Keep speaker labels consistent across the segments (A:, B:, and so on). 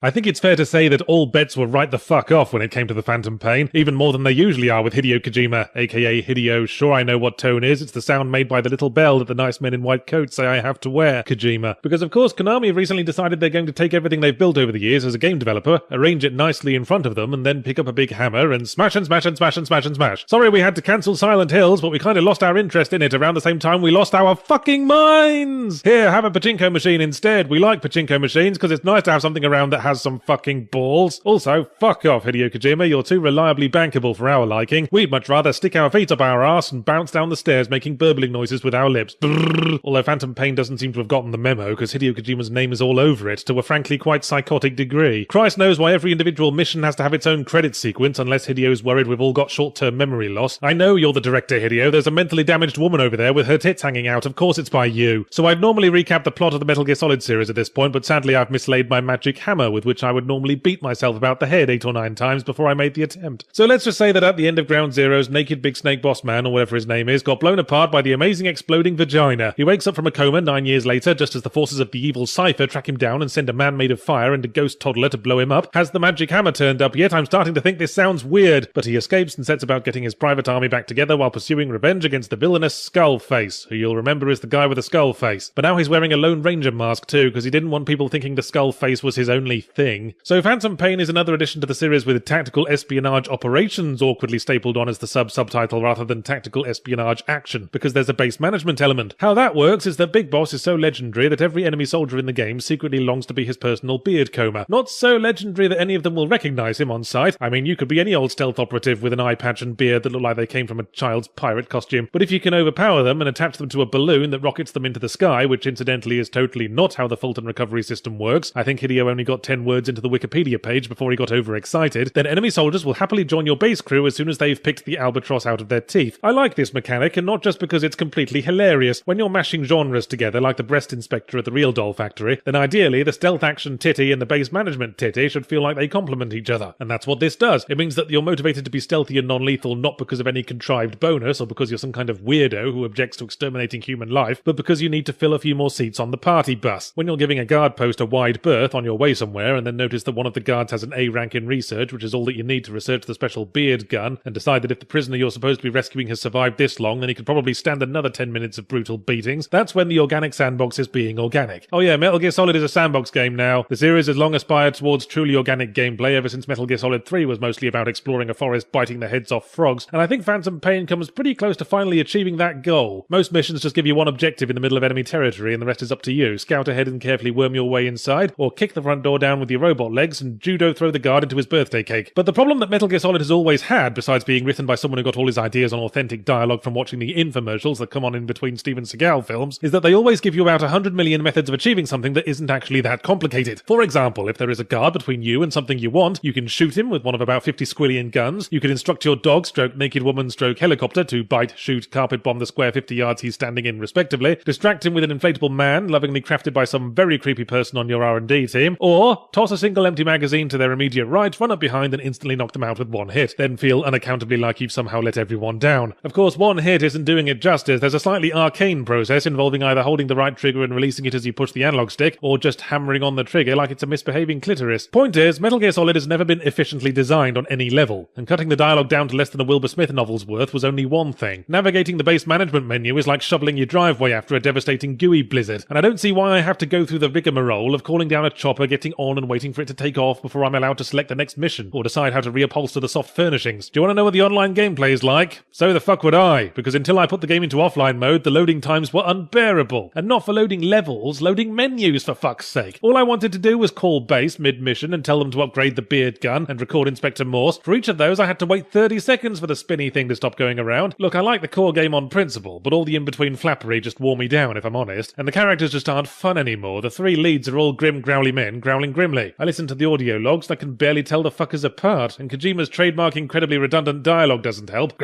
A: I think it's fair to say that all bets were right the fuck off when it came to the Phantom Pain, even more than they usually are with Hideo Kojima, aka Hideo Sure I Know What Tone Is, it's the sound made by the little bell that the nice men in white coats say I have to wear, Kojima. Because of course Konami have recently decided they're going to take everything they've built over the years as a game developer, arrange it nicely in front of them, and then pick up a big hammer and smash and smash and smash and smash and smash. Sorry we had to cancel Silent Hills, but we kinda lost our interest in it around the same time we lost our fucking minds! Here, have a pachinko machine instead. We like pachinko machines because it's nice to have something around that has some fucking balls. Also, fuck off, Hideo Kojima, you're too reliably bankable for our liking. We'd much rather stick our feet up our arse and bounce down the stairs making burbling noises with our lips. Brrr. Although Phantom Pain doesn't seem to have gotten the memo, because Hideo Kojima's name is all over it, to a frankly quite psychotic degree. Christ knows why every individual mission has to have its own credit sequence, unless Hideo's worried we've all got short-term memory loss. I know you're the director, Hideo, there's a mentally damaged woman over there with her tits hanging out, of course it's by you. So I'd normally recap the plot of the Metal Gear Solid series at this point, but sadly I've mislaid my magic hammer, with which I would normally beat myself about the head 8 or 9 times before I made the attempt. So let's just say that at the end of Ground Zero's naked big snake boss man, or whatever his name is, got blown apart by the amazing exploding vagina. He wakes up from a coma 9 years later, just as the forces of the evil Cypher track him down and send a man made of fire and a ghost toddler to blow him up. Has the magic hammer turned up yet? I'm starting to think this sounds weird. But he escapes and sets about getting his private army back together while pursuing revenge against the villainous Skullface, who you'll remember is the guy with the skull face. But now he's wearing a Lone Ranger mask too, because he didn't want people thinking the Skullface was his only thing. So Phantom Pain is another addition to the series with Tactical Espionage Operations awkwardly stapled on as the subtitle rather than Tactical Espionage Action, because there's a base management element. How that works is that Big Boss is so legendary that every enemy soldier in the game secretly longs to be his personal beard comber. Not so legendary that any of them will recognize him on sight. I mean, you could be any old stealth operative with an eye patch and beard that look like they came from a child's pirate costume, but if you can overpower them and attach them to a balloon that rockets them into the sky, which incidentally is totally not how the Fulton recovery system works, I think Hideo only got 10 words into the Wikipedia page before he got overexcited, then enemy soldiers will happily join your base crew as soon as they've picked the albatross out of their teeth. I like this mechanic, and not just because it's completely hilarious. When you're mashing genres together like the breast inspector at the Real Doll Factory, then ideally the stealth action titty and the base management titty should feel like they complement each other. And that's what this does. It means that you're motivated to be stealthy and non-lethal not because of any contrived bonus or because you're some kind of weirdo who objects to exterminating human life, but because you need to fill a few more seats on the party bus. When you're giving a guard post a wide berth on your way somewhere and then notice that one of the guards has an A rank in research, which is all that you need to research the special beard gun, and decide that if the prisoner you're supposed to be rescuing has survived this long, then he could probably stand another 10 minutes of brutal beatings, that's when the organic sandbox is being organic. Oh yeah, Metal Gear Solid is a sandbox game now. The series has long aspired towards truly organic gameplay ever since Metal Gear Solid 3 was mostly about exploring a forest biting the heads off frogs, and I think Phantom Pain comes pretty close to finally achieving that goal. Most missions just give you one objective in the middle of enemy territory and the rest is up to you. Scout ahead and carefully worm your way inside, or kick the front door down with your robot legs and judo throw the guard into his birthday cake. But the problem that Metal Gear Solid has always had, besides being written by someone who got all his ideas on authentic dialogue from watching the infomercials that come on in between Steven Seagal films, is that they always give you about 100 million methods of achieving something that isn't actually that complicated. For example, if there is a guard between you and something you want, you can shoot him with one of about 50 squillion guns, you can instruct your dog stroke naked woman stroke helicopter to bite, shoot, carpet bomb the square 50 yards he's standing in respectively, distract him with an inflatable man lovingly crafted by some very creepy person on your R&D team, or toss a single empty magazine to their immediate right, run up behind and instantly knock them out with one hit, then feel unaccountably like you've somehow let everyone down. Of course, one hit isn't doing it justice. There's a slightly arcane process involving either holding the right trigger and releasing it as you push the analog stick, or just hammering on the trigger like it's a misbehaving clitoris. Point is, Metal Gear Solid has never been efficiently designed on any level, and cutting the dialogue down to less than a Wilbur Smith novel's worth was only one thing. Navigating the base management menu is like shoveling your driveway after a devastating gooey blizzard, and I don't see why I have to go through the rigmarole of calling down a chopper, getting on and waiting for it to take off before I'm allowed to select the next mission, or decide how to reupholster the soft furnishings. Do you want to know what the online gameplay is like? So the fuck would I, because until I put the game into offline mode, the loading times were unbearable. And not for loading levels, loading menus for fuck's sake. All I wanted to do was call base mid-mission and tell them to upgrade the beard gun and record Inspector Morse. For each of those, I had to wait 30 seconds for the spinny thing to stop going around. Look, I like the core game on principle, but all the in-between flappery just wore me down, if I'm honest. And the characters just aren't fun anymore. The 3 leads are all grim, growly men growling grimly. I listen to the audio logs and I can barely tell the fuckers apart, and Kojima's trademark incredibly redundant dialogue doesn't help.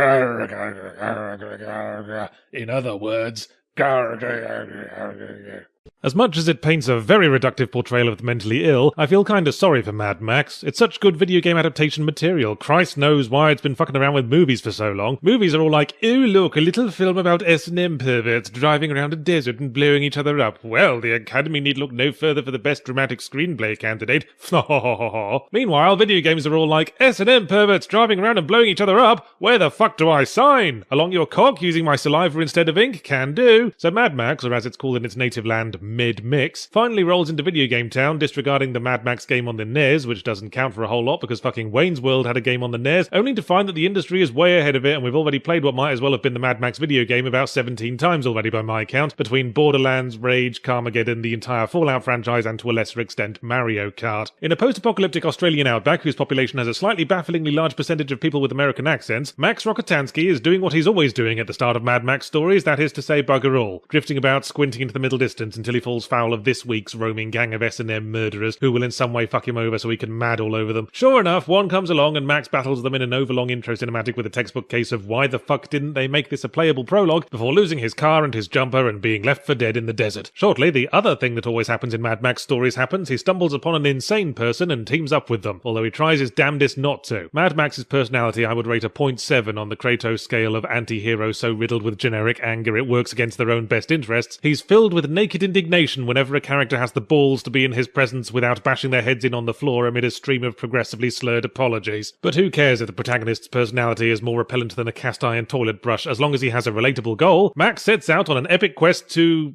A: In other words, As much as it paints a very reductive portrayal of the mentally ill, I feel kinda sorry for Mad Max. It's such good video game adaptation material. Christ knows why it's been fucking around with movies for so long. Movies are all like, ooh look, a little film about S&M perverts driving around a desert and blowing each other up. Well, the Academy need look no further for the best dramatic screenplay candidate. Meanwhile, video games are all like, S&M perverts driving around and blowing each other up? Where the fuck do I sign? Along your cock using my saliva instead of ink? Can do. So Mad Max, or as it's called in its native land, Mid-Mix, finally rolls into video game town, disregarding the Mad Max game on the NES, which doesn't count for a whole lot because fucking Wayne's World had a game on the NES, only to find that the industry is way ahead of it and we've already played what might as well have been the Mad Max video game about 17 times already by my count, between Borderlands, Rage, Carmageddon, the entire Fallout franchise and to a lesser extent Mario Kart. In a post-apocalyptic Australian outback whose population has a slightly bafflingly large percentage of people with American accents, Max Rokotansky is doing what he's always doing at the start of Mad Max stories, that is to say bugger all, drifting about squinting into the middle distance until he falls foul of this week's roaming gang of S&M murderers who will in some way fuck him over so he can mad all over them. Sure enough, one comes along and Max battles them in an overlong intro cinematic with a textbook case of why the fuck didn't they make this a playable prologue before losing his car and his jumper and being left for dead in the desert. Shortly, the other thing that always happens in Mad Max stories happens. He stumbles upon an insane person and teams up with them, although he tries his damnedest not to. Mad Max's personality I would rate a 0.7 on the Kratos scale of anti-hero so riddled with generic anger it works against their own best interests. He's filled with naked indignation whenever a character has the balls to be in his presence without bashing their heads in on the floor amid a stream of progressively slurred apologies. But who cares if the protagonist's personality is more repellent than a cast iron toilet brush as long as he has a relatable goal? Max sets out on an epic quest to...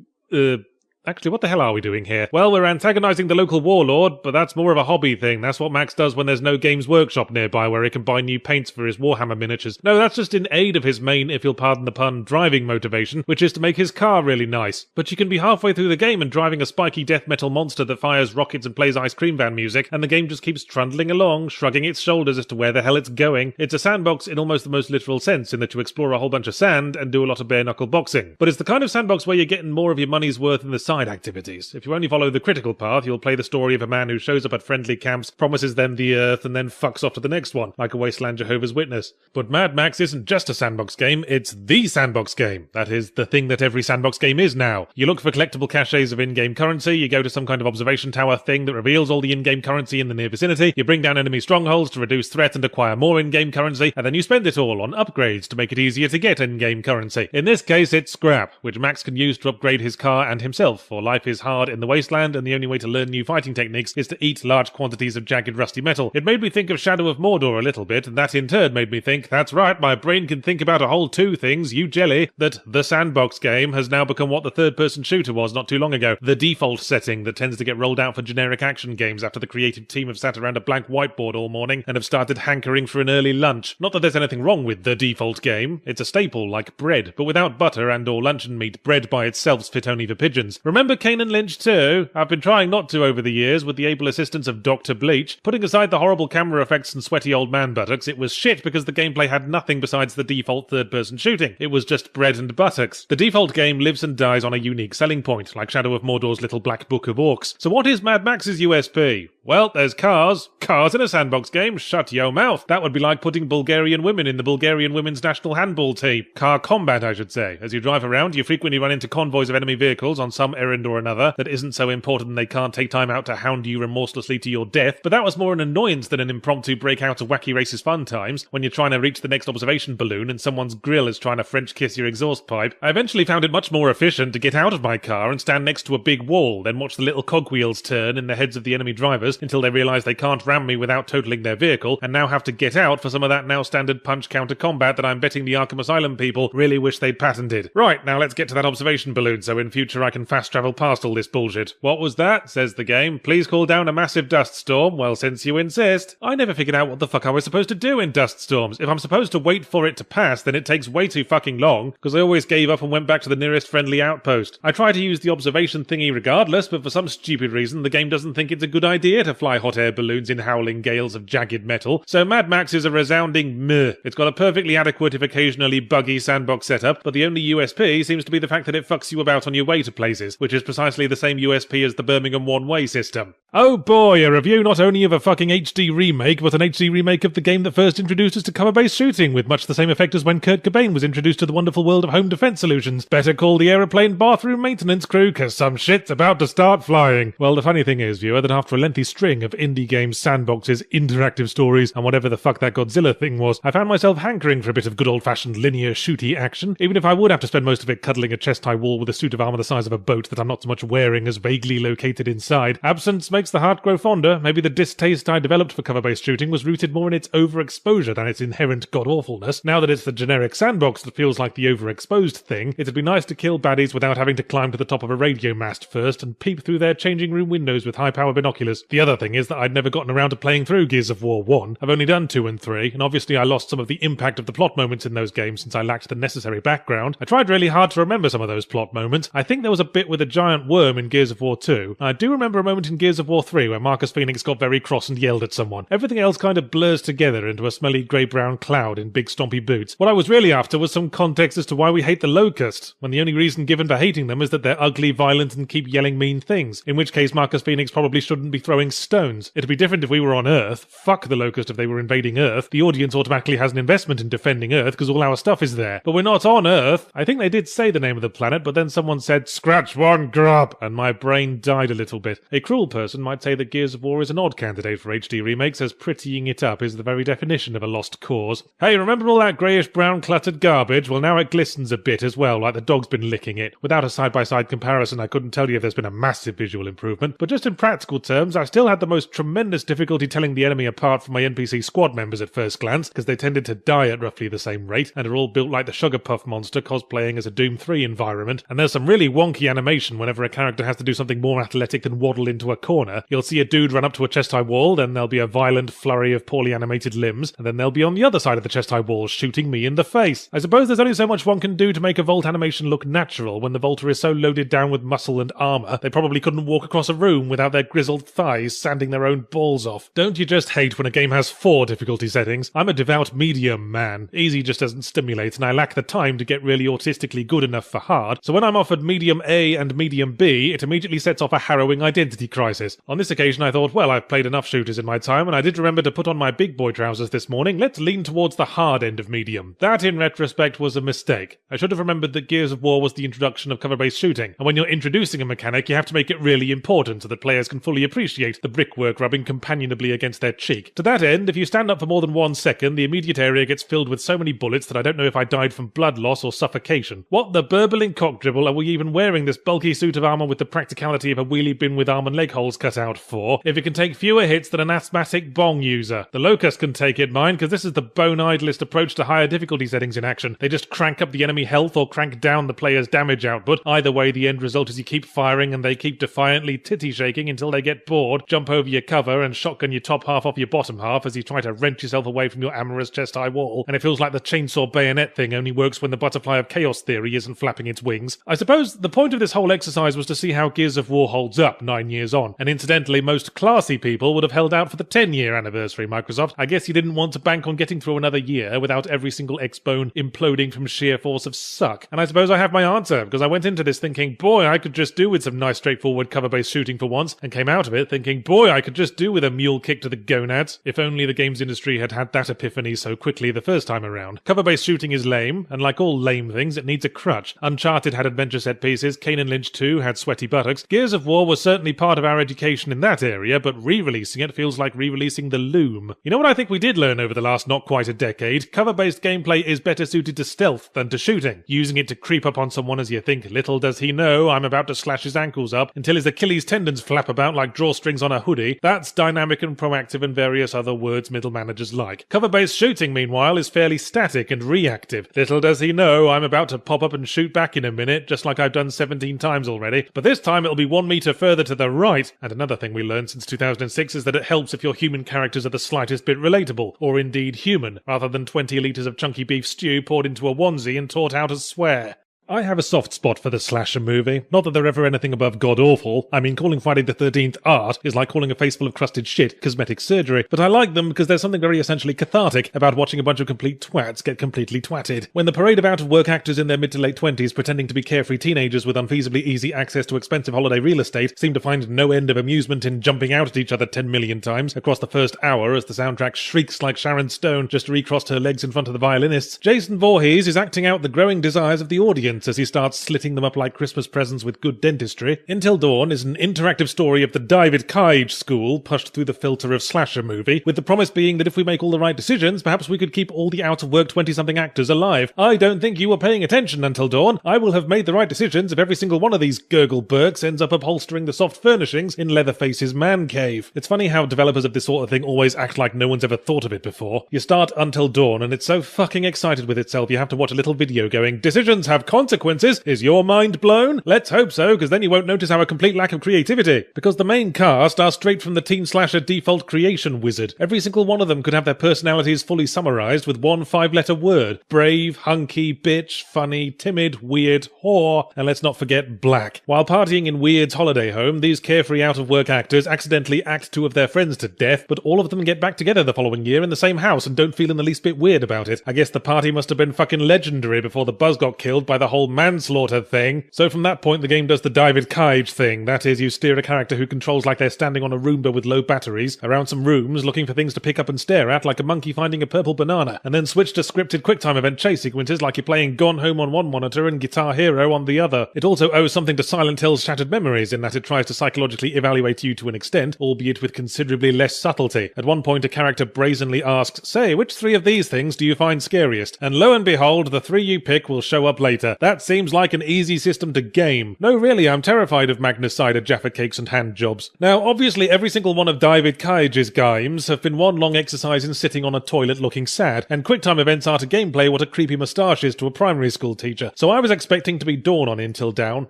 A: Actually, what the hell are we doing here? Well, we're antagonizing the local warlord, but that's more of a hobby thing. That's what Max does when there's no Games Workshop nearby where he can buy new paints for his Warhammer miniatures. No, that's just in aid of his main, if you'll pardon the pun, driving motivation, which is to make his car really nice. But you can be halfway through the game and driving a spiky death metal monster that fires rockets and plays ice cream van music, and the game just keeps trundling along, shrugging its shoulders as to where the hell it's going. It's a sandbox in almost the most literal sense, in that you explore a whole bunch of sand and do a lot of bare-knuckle boxing. But it's the kind of sandbox where you're getting more of your money's worth in the side activities. If you only follow the critical path, you'll play the story of a man who shows up at friendly camps, promises them the earth, and then fucks off to the next one, like a Wasteland Jehovah's Witness. But Mad Max isn't just a sandbox game, it's the sandbox game. That is, the thing that every sandbox game is now. You look for collectible caches of in-game currency, you go to some kind of observation tower thing that reveals all the in-game currency in the near vicinity, you bring down enemy strongholds to reduce threat and acquire more in-game currency, and then you spend it all on upgrades to make it easier to get in-game currency. In this case, it's scrap, which Max can use to upgrade his car and himself, for life is hard in the wasteland, and the only way to learn new fighting techniques is to eat large quantities of jagged rusty metal. It made me think of Shadow of Mordor a little bit, and that in turn made me think, that's right, my brain can think about a whole two things, you jelly, that the sandbox game has now become what the third-person shooter was not too long ago, the default setting that tends to get rolled out for generic action games after the creative team have sat around a blank whiteboard all morning and have started hankering for an early lunch. Not that there's anything wrong with the default game, it's a staple like bread, but without butter and or luncheon meat, bread by itself's fit only for pigeons. Remember Kane and Lynch too? I've been trying not to over the years with the able assistance of Dr. Bleach. Putting aside the horrible camera effects and sweaty old man buttocks, it was shit because the gameplay had nothing besides the default third-person shooting. It was just bread and buttocks. The default game lives and dies on a unique selling point, like Shadow of Mordor's little black book of orcs. So what is Mad Max's USP? Well, there's cars. Cars in a sandbox game? Shut yo mouth. That would be like putting Bulgarian women in the Bulgarian women's national handball team. Car combat, I should say. As you drive around, you frequently run into convoys of enemy vehicles on some errand or another that isn't so important they can't take time out to hound you remorselessly to your death, but that was more an annoyance than an impromptu breakout of wacky racist fun times when you're trying to reach the next observation balloon and someone's grill is trying to French kiss your exhaust pipe. I eventually found it much more efficient to get out of my car and stand next to a big wall, then watch the little cogwheels turn in the heads of the enemy drivers until they realise they can't ram me without totaling their vehicle, and now have to get out for some of that now standard punch counter combat that I'm betting the Arkham Asylum people really wish they'd patented. Right, now let's get to that observation balloon so in future I can fast travel past all this bullshit. What was that? Says the game. Please call down a massive dust storm. Well, since you insist. I never figured out what the fuck I was supposed to do in dust storms. If I'm supposed to wait for it to pass, then it takes way too fucking long, because I always gave up and went back to the nearest friendly outpost. I try to use the observation thingy regardless, but for some stupid reason the game doesn't think it's a good idea to to fly hot air balloons in howling gales of jagged metal, so Mad Max is a resounding meh. It's got a perfectly adequate if occasionally buggy sandbox setup, but the only USP seems to be the fact that it fucks you about on your way to places, which is precisely the same USP as the Birmingham one-way system. Oh boy, a review not only of a fucking HD remake, but an HD remake of the game that first introduced us to cover-based shooting, with much the same effect as when Kurt Cobain was introduced to the wonderful world of home defense solutions. Better call the aeroplane bathroom maintenance crew, cause some shit's about to start flying. Well, the funny thing is, viewer, that after a lengthy string of indie games, sandboxes, interactive stories, and whatever the fuck that Godzilla thing was, I found myself hankering for a bit of good old-fashioned linear shooty action, even if I would have to spend most of it cuddling a chest-high wall with a suit of armor the size of a boat that I'm not so much wearing as vaguely located inside. Absence makes the heart grow fonder. Maybe the distaste I developed for cover-based shooting was rooted more in its overexposure than its inherent god-awfulness. Now that it's the generic sandbox that feels like the overexposed thing, it'd be nice to kill baddies without having to climb to the top of a radio mast first and peep through their changing room windows with high-power binoculars. The other thing is that I'd never gotten around to playing through Gears of War 1. I've only done 2 and 3, and obviously I lost some of the impact of the plot moments in those games since I lacked the necessary background. I tried really hard to remember some of those plot moments. I think there was a bit with a giant worm in Gears of War 2. I do remember a moment in Gears of War 3 where Marcus Phoenix got very cross and yelled at someone. Everything else kind of blurs together into a smelly grey-brown cloud in big stompy boots. What I was really after was some context as to why we hate the Locust, when the only reason given for hating them is that they're ugly, violent, and keep yelling mean things, in which case Marcus Phoenix probably shouldn't be throwing stones. It'd be different if we were on Earth. Fuck the Locust if they were invading Earth. The audience automatically has an investment in defending Earth because all our stuff is there. But we're not on Earth. I think they did say the name of the planet, but then someone said, "Scratch one grub," and my brain died a little bit. A cruel person might say that Gears of War is an odd candidate for HD remakes, as prettying it up is the very definition of a lost cause. Hey, remember all that greyish-brown cluttered garbage? Well, now it glistens a bit as well, like the dog's been licking it. Without a side-by-side comparison, I couldn't tell you if there's been a massive visual improvement, but just in practical terms, I still had the most tremendous difficulty telling the enemy apart from my NPC squad members at first glance, because they tended to die at roughly the same rate, and are all built like the Sugar Puff monster cosplaying as a Doom 3 environment, and there's some really wonky animation whenever a character has to do something more athletic than waddle into a corner. You'll see a dude run up to a chest-high wall, then there'll be a violent flurry of poorly animated limbs, and then they'll be on the other side of the chest-high wall shooting me in the face. I suppose there's only so much one can do to make a Volt animation look natural when the Volter is so loaded down with muscle and armor they probably couldn't walk across a room without their grizzled thighs sanding their own balls off. Don't you just hate when a game has 4 difficulty settings? I'm a devout medium man. Easy just doesn't stimulate, and I lack the time to get really autistically good enough for hard, so when I'm offered medium A and medium B, it immediately sets off a harrowing identity crisis. On this occasion I thought, well, I've played enough shooters in my time, and I did remember to put on my big boy trousers this morning. Let's lean towards the hard end of medium. That, in retrospect, was a mistake. I should have remembered that Gears of War was the introduction of cover-based shooting, and when you're introducing a mechanic, you have to make it really important so that players can fully appreciate the brickwork rubbing companionably against their cheek. To that end, if you stand up for more than 1 second, the immediate area gets filled with so many bullets that I don't know if I died from blood loss or suffocation. What the burbling cockdribble are we even wearing this bulky suit of armor with the practicality of a wheelie bin with arm and leg holes cut out for, if it can take fewer hits than an asthmatic bong user? The Locust can take it, mind, because this is the bone-idlest approach to higher difficulty settings in action. They just crank up the enemy health or crank down the player's damage output. Either way, the end result is you keep firing and they keep defiantly titty-shaking until they get bored, jump over your cover and shotgun your top half off your bottom half as you try to wrench yourself away from your amorous chest-high wall, and it feels like the chainsaw bayonet thing only works when the butterfly of chaos theory isn't flapping its wings. I suppose the point of this whole exercise was to see how Gears of War holds up 9 years on, and incidentally, most classy people would have held out for the 10-year anniversary, Microsoft. I guess you didn't want to bank on getting through another year without every single X-bone imploding from sheer force of suck. And I suppose I have my answer, because I went into this thinking, boy, I could just do with some nice straightforward cover-based shooting for once, and came out of it thinking, boy, I could just do with a mule kick to the gonads. If only the games industry had had that epiphany so quickly the first time around. Cover-based shooting is lame, and like all lame things, it needs a crutch. Uncharted had adventure set pieces, Kane and Lynch 2 had sweaty buttocks. Gears of War was certainly part of our education in that area, but re-releasing it feels like re-releasing The Loom. You know what I think we did learn over the last not quite a decade? Cover-based gameplay is better suited to stealth than to shooting. Using it to creep up on someone as you think, little does he know, I'm about to slash his ankles up until his Achilles tendons flap about like drawstrings on a hoodie. That's dynamic and proactive and various other words middle managers like. Cover-based shooting, meanwhile, is fairly static and reactive. Little does he know, I'm about to pop up and shoot back in a minute, just like I've done 17 times already, but this time it'll be 1 meter further to the right. And another thing we learned since 2006 is that it helps if your human characters are the slightest bit relatable, or indeed human, rather than 20 litres of chunky beef stew poured into a onesie and taught how to swear. I have a soft spot for the slasher movie. Not that they're ever anything above god-awful. I mean, calling Friday the 13th art is like calling a face full of crusted shit cosmetic surgery. But I like them because there's something very essentially cathartic about watching a bunch of complete twats get completely twatted. When the parade of out-of-work actors in their mid to late 20s pretending to be carefree teenagers with unfeasibly easy access to expensive holiday real estate seem to find no end of amusement in jumping out at each other 10 million times across the first hour as the soundtrack shrieks like Sharon Stone just recrossed her legs in front of the violinists, Jason Voorhees is acting out the growing desires of the audience as he starts slitting them up like Christmas presents with good dentistry. Until Dawn is an interactive story of the David Cage school pushed through the filter of slasher movie, with the promise being that if we make all the right decisions, perhaps we could keep all the out-of-work 20-something actors alive. I don't think you were paying attention, Until Dawn. I will have made the right decisions if every single one of these gurgle Burks ends up upholstering the soft furnishings in Leatherface's man cave. It's funny how developers of this sort of thing always act like no one's ever thought of it before. You start Until Dawn and it's so fucking excited with itself you have to watch a little video going, "Decisions have consequences. Is your mind blown?" Let's hope so, because then you won't notice our complete lack of creativity. Because the main cast are straight from the teen slasher default creation wizard. Every single one of them could have their personalities fully summarized with one 5-letter word. Brave, hunky, bitch, funny, timid, weird, whore, and let's not forget black. While partying in Weird's holiday home, these carefree out-of-work actors accidentally act 2 of their friends to death, but all of them get back together the following year in the same house and don't feel in the least bit weird about it. I guess the party must have been fucking legendary before the buzz got killed by the whole manslaughter thing. So from that point the game does the David Cage thing. That is, you steer a character who controls like they're standing on a Roomba with low batteries around some rooms looking for things to pick up and stare at like a monkey finding a purple banana, and then switch to scripted QuickTime event chase sequences like you're playing Gone Home on one monitor and Guitar Hero on the other. It also owes something to Silent Hill's Shattered Memories in that it tries to psychologically evaluate you to an extent, albeit with considerably less subtlety. At one point a character brazenly asks, "Say, which 3 of these things do you find scariest?" And lo and behold, the 3 you pick will show up later. That seems like an easy system to game. No, really, I'm terrified of Magnus cider, Jaffa cakes and hand jobs. Now, obviously every single one of David Cage's games have been one long exercise in sitting on a toilet looking sad, and QuickTime events are to gameplay what a creepy moustache is to a primary school teacher. So I was expecting to be down on Until Dawn,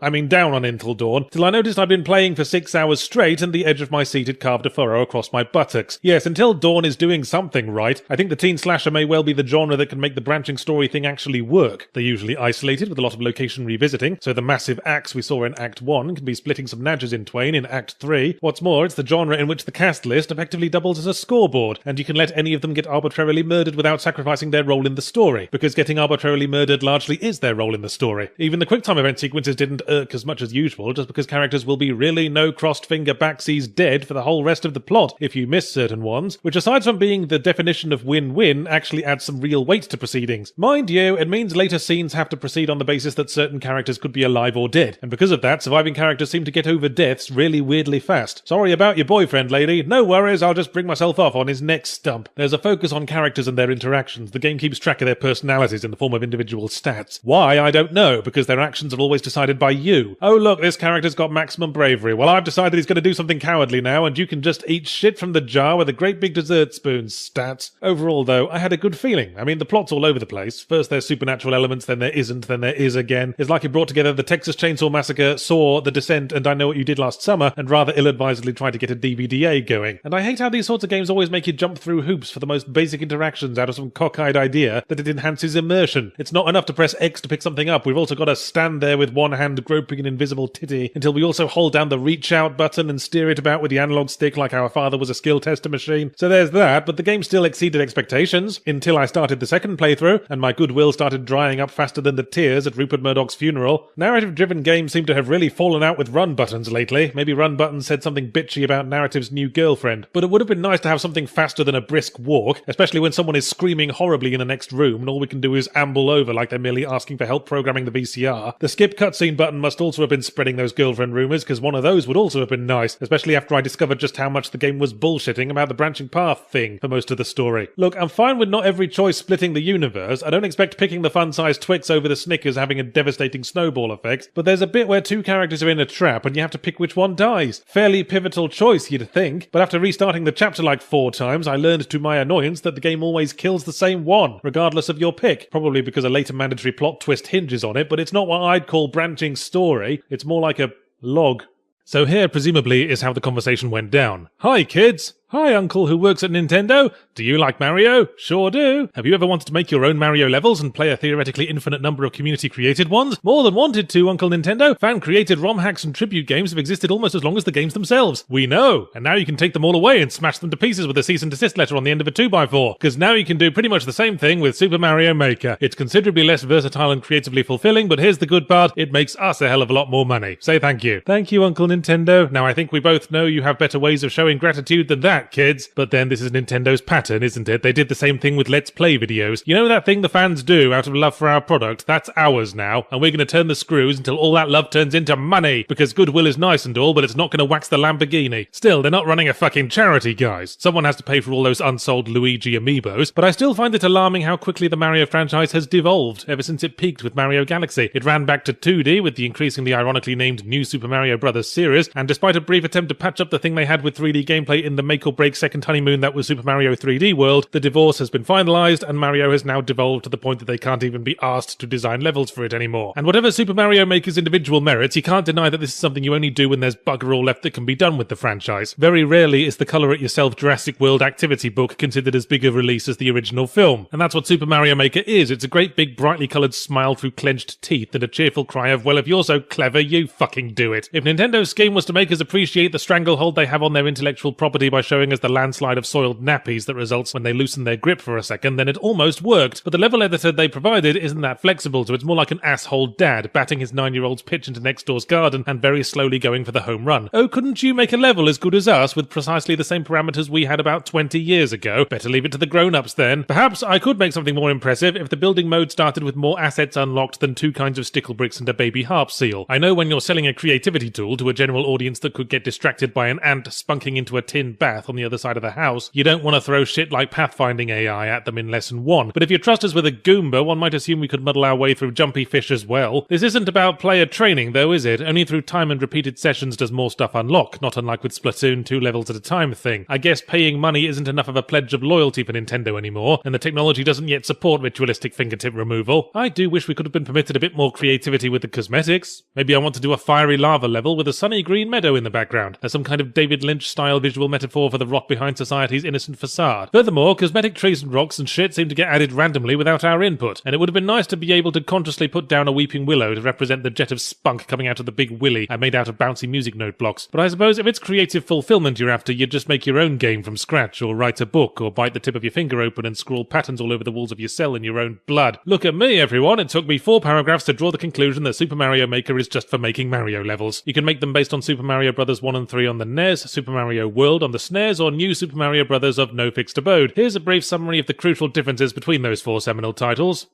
A: till I noticed I'd been playing for 6 hours straight and the edge of my seat had carved a furrow across my buttocks. Yes, Until Dawn is doing something right. I think the teen slasher may well be the genre that can make the branching story thing actually work. They're usually isolated with a lot of location revisiting, so the massive axe we saw in Act 1 can be splitting some nadgers in twain in Act 3. What's more, it's the genre in which the cast list effectively doubles as a scoreboard, and you can let any of them get arbitrarily murdered without sacrificing their role in the story, because getting arbitrarily murdered largely is their role in the story. Even the QuickTime event sequences didn't irk as much as usual, just because characters will be really no crossed finger backsies dead for the whole rest of the plot if you miss certain ones, which aside from being the definition of win-win, actually adds some real weight to proceedings. Mind you, it means later scenes have to proceed on the basis that certain characters could be alive or dead, and because of that, surviving characters seem to get over deaths really weirdly fast. Sorry about your boyfriend, lady. No worries, I'll just bring myself off on his next stump. There's a focus on characters and their interactions. The game keeps track of their personalities in the form of individual stats. Why, I don't know, because their actions are always decided by you. Oh look, this character's got maximum bravery. Well, I've decided he's going to do something cowardly now, and you can just eat shit from the jar with a great big dessert spoon. Stats. Overall, though, I had a good feeling. I mean, the plot's all over the place. First there's supernatural elements, then there isn't, then there is again. It's like it brought together the Texas Chainsaw Massacre, Saw, The Descent, and I Know What You Did Last Summer, and rather ill-advisedly tried to get a DVDA going. And I hate how these sorts of games always make you jump through hoops for the most basic interactions out of some cockeyed idea that it enhances immersion. It's not enough to press X to pick something up, we've also got to stand there with one hand groping an invisible titty until we also hold down the reach out button and steer it about with the analog stick like our father was a skill tester machine. So there's that, but the game still exceeded expectations, until I started the second playthrough, and my goodwill started drying up faster than the tears at Rupert Murdoch's funeral. Narrative-driven games seem to have really fallen out with run buttons lately. Maybe run buttons said something bitchy about narrative's new girlfriend, but it would have been nice to have something faster than a brisk walk, especially when someone is screaming horribly in the next room and all we can do is amble over like they're merely asking for help programming the VCR. The skip cutscene button must also have been spreading those girlfriend rumours, because one of those would also have been nice, especially after I discovered just how much the game was bullshitting about the branching path thing for most of the story. Look, I'm fine with not every choice splitting the universe. I don't expect picking the fun-sized Twix over the Snickers having a devastating snowball effect, but there's a bit where 2 characters are in a trap and you have to pick which one dies. Fairly pivotal choice, you'd think, but after restarting the chapter like 4 times, I learned to my annoyance that the game always kills the same one, regardless of your pick. Probably because a later mandatory plot twist hinges on it, but it's not what I'd call branching story. It's more like a log. So here, presumably, is how the conversation went down. "Hi, kids! Hi, Uncle who works at Nintendo. Do you like Mario? Sure do. Have you ever wanted to make your own Mario levels and play a theoretically infinite number of community-created ones? More than wanted to, Uncle Nintendo. Fan-created ROM hacks and tribute games have existed almost as long as the games themselves. We know. And now you can take them all away and smash them to pieces with a cease and desist letter on the end of a 2x4. Because now you can do pretty much the same thing with Super Mario Maker. It's considerably less versatile and creatively fulfilling, but here's the good part. It makes us a hell of a lot more money. Say thank you. Thank you, Uncle Nintendo. Now I think we both know you have better ways of showing gratitude than that, kids. But then this is Nintendo's pattern, isn't it? They did the same thing with Let's Play videos. You know that thing the fans do out of love for our product? That's ours now, and we're going to turn the screws until all that love turns into money, because goodwill is nice and all, but it's not going to wax the Lamborghini. Still, they're not running a fucking charity, guys. Someone has to pay for all those unsold Luigi amiibos, but I still find it alarming how quickly the Mario franchise has devolved ever since it peaked with Mario Galaxy. It ran back to 2D with the increasingly ironically named New Super Mario Bros. Series, and despite a brief attempt to patch up the thing they had with 3D gameplay in the make-or-break second honeymoon that was Super Mario 3D World, the divorce has been finalized, and Mario has now devolved to the point that they can't even be asked to design levels for it anymore. And whatever Super Mario Maker's individual merits, you can't deny that this is something you only do when there's bugger all left that can be done with the franchise. Very rarely is the colour-it-yourself Jurassic World activity book considered as big a release as the original film. And that's what Super Mario Maker is. It's a great big brightly coloured smile through clenched teeth and a cheerful cry of, well, if you're so clever, you fucking do it. If Nintendo's scheme was to make us appreciate the stranglehold they have on their intellectual property by showing us the landslide of soiled nappies that results when they loosen their grip for a second, then it almost worked. But the level editor they provided isn't that flexible, so it's more like an asshole dad batting his 9-year-old's pitch into next door's garden and very slowly going for the home run. Oh, couldn't you make a level as good as us with precisely the same parameters we had about 20 years ago? Better leave it to the grown-ups then. Perhaps I could make something more impressive if the building mode started with more assets unlocked than 2 kinds of stickle bricks and a baby harp seal. I know when you're selling a creativity tool to a general audience that could get distracted by an ant spunking into a tin bath on the other side of the house, you don't want to throw shit like pathfinding AI at them in Lesson 1. But if you trust us with a Goomba, one might assume we could muddle our way through Jumpy Fish as well. This isn't about player training though, is it? Only through time and repeated sessions does more stuff unlock, not unlike with Splatoon 2 levels at a time thing. I guess paying money isn't enough of a pledge of loyalty for Nintendo anymore, and the technology doesn't yet support ritualistic fingertip removal. I do wish we could have been permitted a bit more creativity with the cosmetics. Maybe I want to do a fiery lava level with a sunny green meadow in the background, as some kind of David Lynch-style visual metaphor for the rock behind society's innocent facade. Furthermore, cosmetic trees and rocks and shit seem to get added randomly without our input, and it would have been nice to be able to consciously put down a weeping willow to represent the jet of spunk coming out of the big willy I made out of bouncy music note blocks. But I suppose if it's creative fulfillment you're after, you'd just make your own game from scratch, or write a book, or bite the tip of your finger open and scrawl patterns all over the walls of your cell in your own blood. Look at me, everyone! It took me 4 paragraphs to draw the conclusion that Super Mario Maker is just for making Mario levels. You can make them based on Super Mario Bros. 1 and 3 on the NES, Super Mario World on the SNES, or New Super Mario Bros. Of no fixed abode. Here's a brief summary of the crucial differences between those 4 seminal titles.